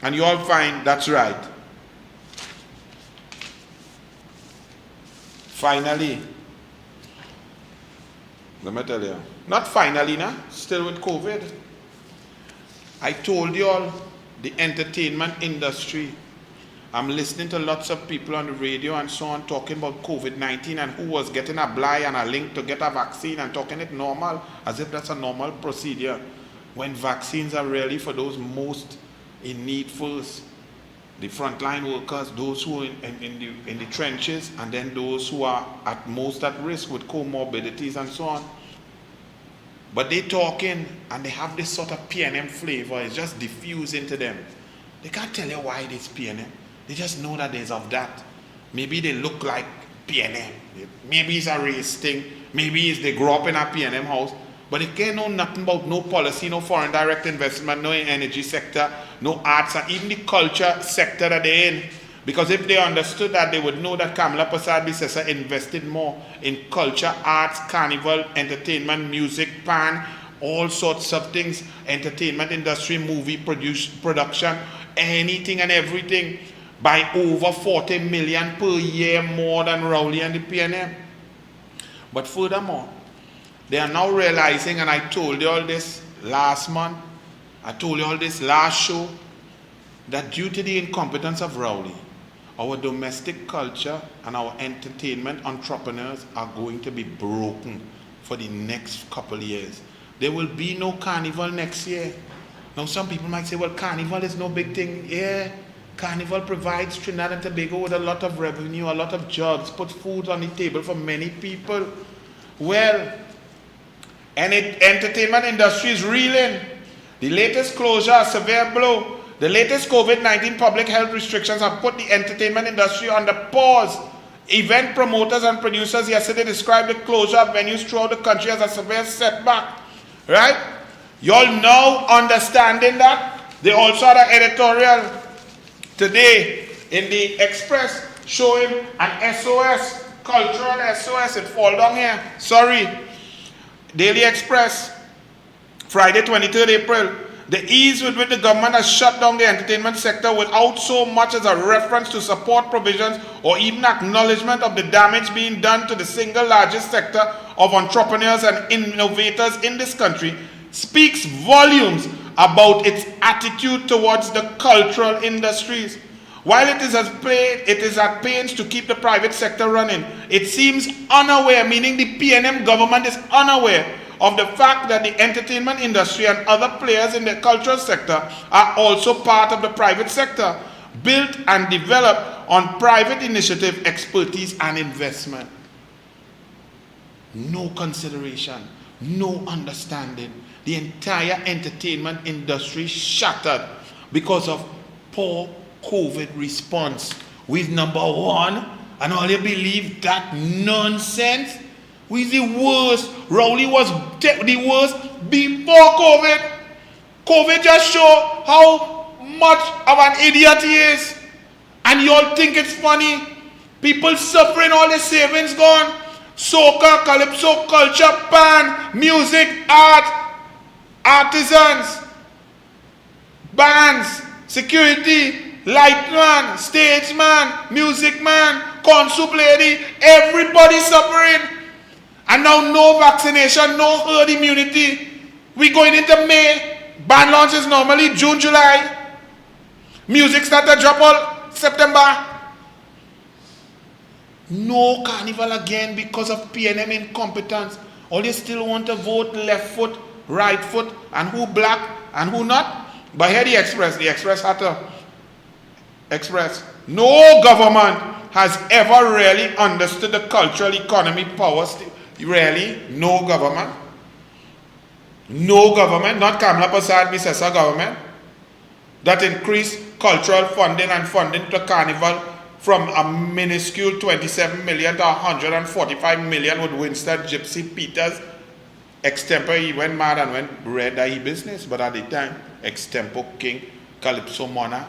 Speaker 2: And you all find that's right. Finally, let me tell you, not finally, nah, still with COVID. I told you all, the entertainment industry, I'm listening to lots of people on the radio and so on talking about COVID-19 and who was getting a blind and a link to get a vaccine and talking it normal, as if that's a normal procedure, when vaccines are really for those most in need first. The frontline workers, those who are in the trenches, and then those who are at most at risk with comorbidities and so on. But they talking and they have this sort of PNM flavor. It's just diffused into them. They can't tell you why it is PNM. They just know that there's of that. Maybe they look like PNM. Maybe it's a race thing. Maybe it's they grew up in a PNM house. But they can't know nothing about no policy, no foreign direct investment, no energy sector, no arts, and even the culture sector that they're in. Because if they understood that, they would know that Kamala Prasad-Bissessar invested more in culture, arts, carnival, entertainment, music, pan, all sorts of things, entertainment industry, movie production, anything and everything, by over 40 million per year more than Rowley and the PNM. But furthermore, they are now realizing, and I told you all this last month, I told you all this last show, that due to the incompetence of Rowley, our domestic culture and our entertainment entrepreneurs are going to be broken for the next couple of years. There will be no carnival next year. Now some people might say, well, carnival is no big thing. Yeah, carnival provides Trinidad and Tobago with a lot of revenue, a lot of jobs, puts food on the table for many people. Well, and entertainment industry is reeling. The latest closure, a severe blow. The latest COVID-19 public health restrictions have put the entertainment industry under pause. Event promoters and producers yesterday described the closure of venues throughout the country as a severe setback. Right? You all now understanding that? They also had an editorial today in the Express showing an SOS, cultural SOS. It fall down here. Sorry. Daily Express, Friday 23rd April. The ease with which the government has shut down the entertainment sector without so much as a reference to support provisions or even acknowledgement of the damage being done to the single largest sector of entrepreneurs and innovators in this country speaks volumes about its attitude towards the cultural industries. While it is at pains to keep the private sector running, it seems unaware, meaning the PNM government is unaware of the fact that the entertainment industry and other players in the cultural sector are also part of the private sector, built and developed on private initiative, expertise, and investment. No consideration, no understanding. The entire entertainment industry shattered because of poor COVID response. We're number one, and all you believe that nonsense? We're the worst. Rowley was the worst before COVID. COVID just show how much of an idiot he is. And you all think it's funny. People suffering, all their savings gone. Soca, calypso, culture, pan, music, art, artisans, bands, security, light man, stage man, music man, corn soup lady, everybody suffering. And now no vaccination, no herd immunity. We going into May. Band launch is normally June, July. Music start to drop all September. No carnival again because of PNM incompetence. All you still want to vote left foot, right foot, and who black and who not. But here the Express had to express. No government has ever really understood the cultural economy powers? Really? No government. No government, not Kamla Prasad Bisesa government, that increased cultural funding and funding to Carnival from a minuscule 27 million to 145 million with Winston Gypsy Peters. Extempo, he went mad and went red eye business, but at the time, Extempo King, Calypso Mona,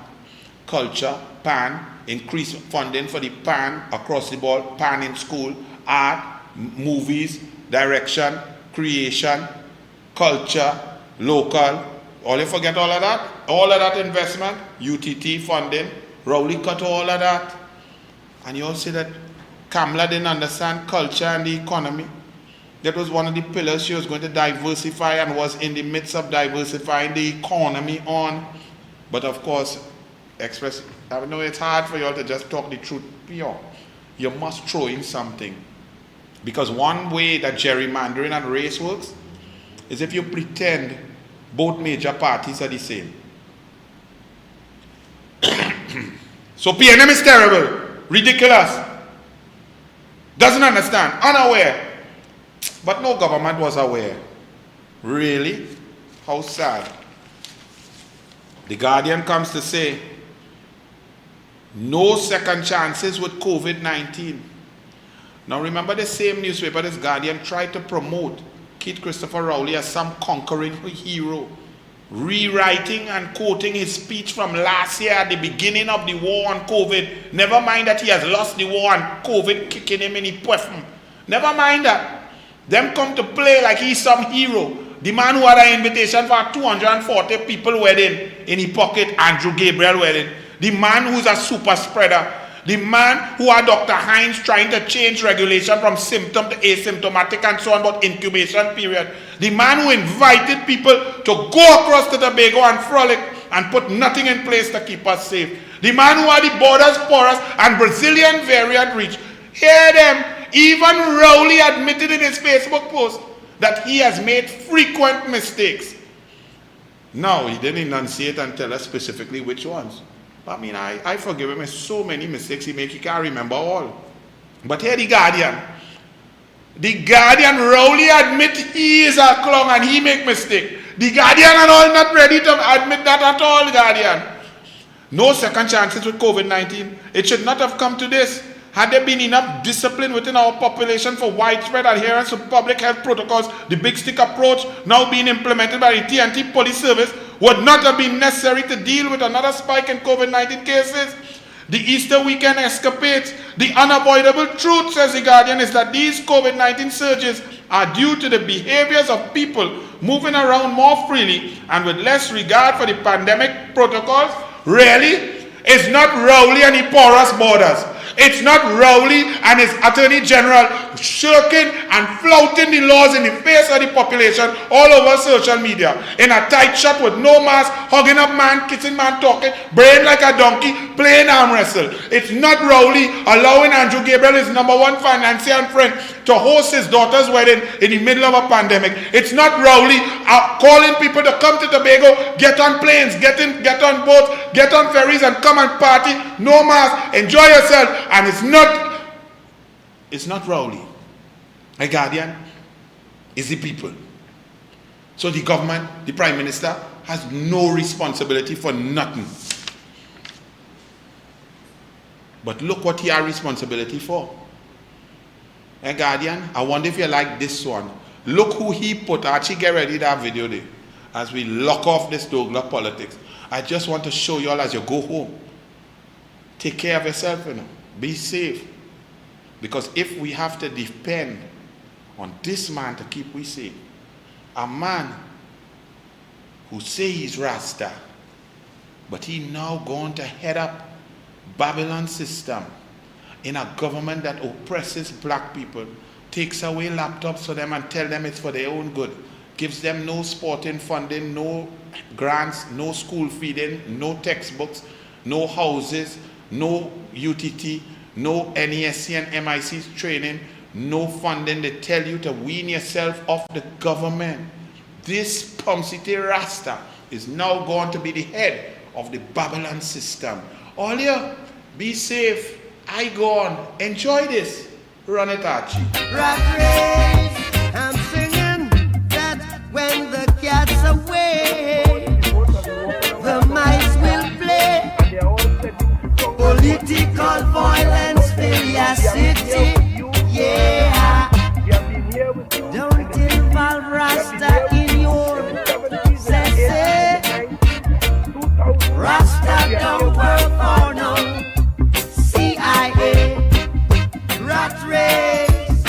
Speaker 2: culture, PAN, increased funding for the PAN across the board, PAN in school, art, movies, direction, creation, culture, local. All you forget all of that? All of that investment, UTT funding, Rowley cut all of that. And you all say that Kamla didn't understand culture and the economy. That was one of the pillars she was going to diversify and was in the midst of diversifying the economy on. But of course, I know it's hard for you all to just talk the truth pure. You must throw in something. Because one way that gerrymandering and race works is if you pretend both major parties are the same. So PNM is terrible, ridiculous, doesn't understand, unaware. But no government was aware. Really? How sad. The Guardian comes to say, no second chances with COVID-19. Now remember, the same newspaper, this Guardian, tried to promote Keith Christopher Rowley as some conquering hero, rewriting and quoting his speech from last year at the beginning of the war on COVID. Never mind that he has lost the war on COVID, kicking him in the puffin. Never mind that. Them come to play like he's some hero. The man who had an invitation for a 240 people wedding in his pocket, Andrew Gabriel wedding. The man who's a super spreader. The man who had Dr. Hines trying to change regulation from symptom to asymptomatic and so on about incubation period. The man who invited people to go across to Tobago and frolic and put nothing in place to keep us safe. The man who had the borders porous and Brazilian variant reach. Hear them. Even Rowley admitted in his Facebook post that he has made frequent mistakes. No, he didn't enunciate and tell us specifically which ones. I mean, I forgive him. So many mistakes he makes, he can't remember all. But here the Guardian. The Guardian, Rowley admit he is a clown and he make mistake. The Guardian and all not ready to admit that at all, Guardian. No second chances with COVID-19. It should not have come to this. Had there been enough discipline within our population for widespread adherence to public health protocols, the big stick approach now being implemented by the TNT Police Service would not have been necessary to deal with another spike in COVID-19 cases. The Easter weekend escapades, the unavoidable truth, says the Guardian, is that these COVID-19 surges are due to the behaviors of people moving around more freely and with less regard for the pandemic protocols. Really? It's not Rowley and the porous borders. It's not Rowley and his Attorney General shirking and flouting the laws in the face of the population all over social media. In a tight shot with no mask, hugging up man, kissing man, talking, braying like a donkey, playing arm wrestle. It's not Rowley allowing Andrew Gabriel, his #1 financier and friend, to host his daughter's wedding in the middle of a pandemic. It's not Rowley calling people to come to Tobago, get on planes, get on boats, get on ferries and come and party, no mask, enjoy yourself. And it's not Rowley. A Guardian is the people. So the government, the Prime Minister, has no responsibility for nothing. But look what he has responsibility for. A Guardian, I wonder if you like this one. Look who he put. Actually, get ready that video there. As we lock off this Douglas politics. I just want to show you all as you go home. Take care of yourself, you know. Be safe. Because if we have to depend on this man to keep we safe, a man who say he's Rasta, but he now going to head up Babylon system in a government that oppresses black people, takes away laptops for them and tell them it's for their own good, gives them no sporting funding, no grants, no school feeding, no textbooks, no houses, no UTT, no NESC and MIC training, no funding. They tell you to wean yourself off the government. This Pump City Rasta is now going to be the head of the Babylon system. All you, be safe I go on. Enjoy this. Run it, Archie.
Speaker 3: Rat race, I'm singing that when the cat's away, the mice will play. Political violence, city, yeah. Don't involve Rasta in your say. Rasta don't work for no CIA. Rat race,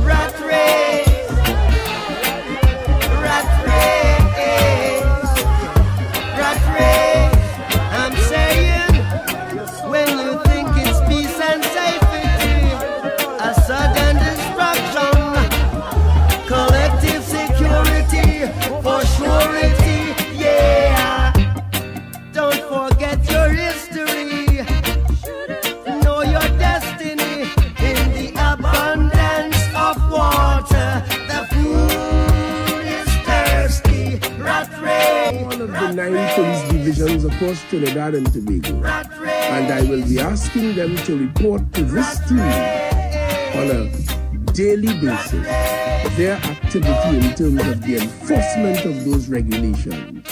Speaker 3: rat race, rat race, rat race. I'm saying, when you think it's peace and safety, a sudden destruction, collective security for surety, yeah. Don't forget your history, know your destiny in the abundance of water. The food is thirsty, rat race.
Speaker 4: One of the 9 police divisions across Trinidad and Tobago, and I will be asking them to report to this team on a daily basis their activity in terms of the enforcement of those regulations,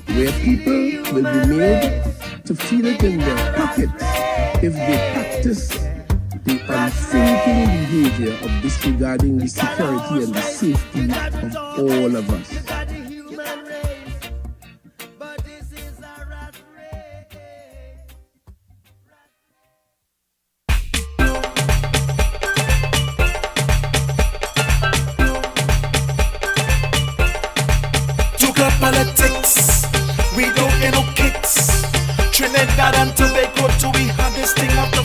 Speaker 4: where people will be made to feel it in their pockets if they practice the unthinking behavior of disregarding the security and the safety of all of us.
Speaker 3: But this is a rat race.
Speaker 1: Juggler politics, we don't get no kicks. Trinidad and Tobago, do we have this thing up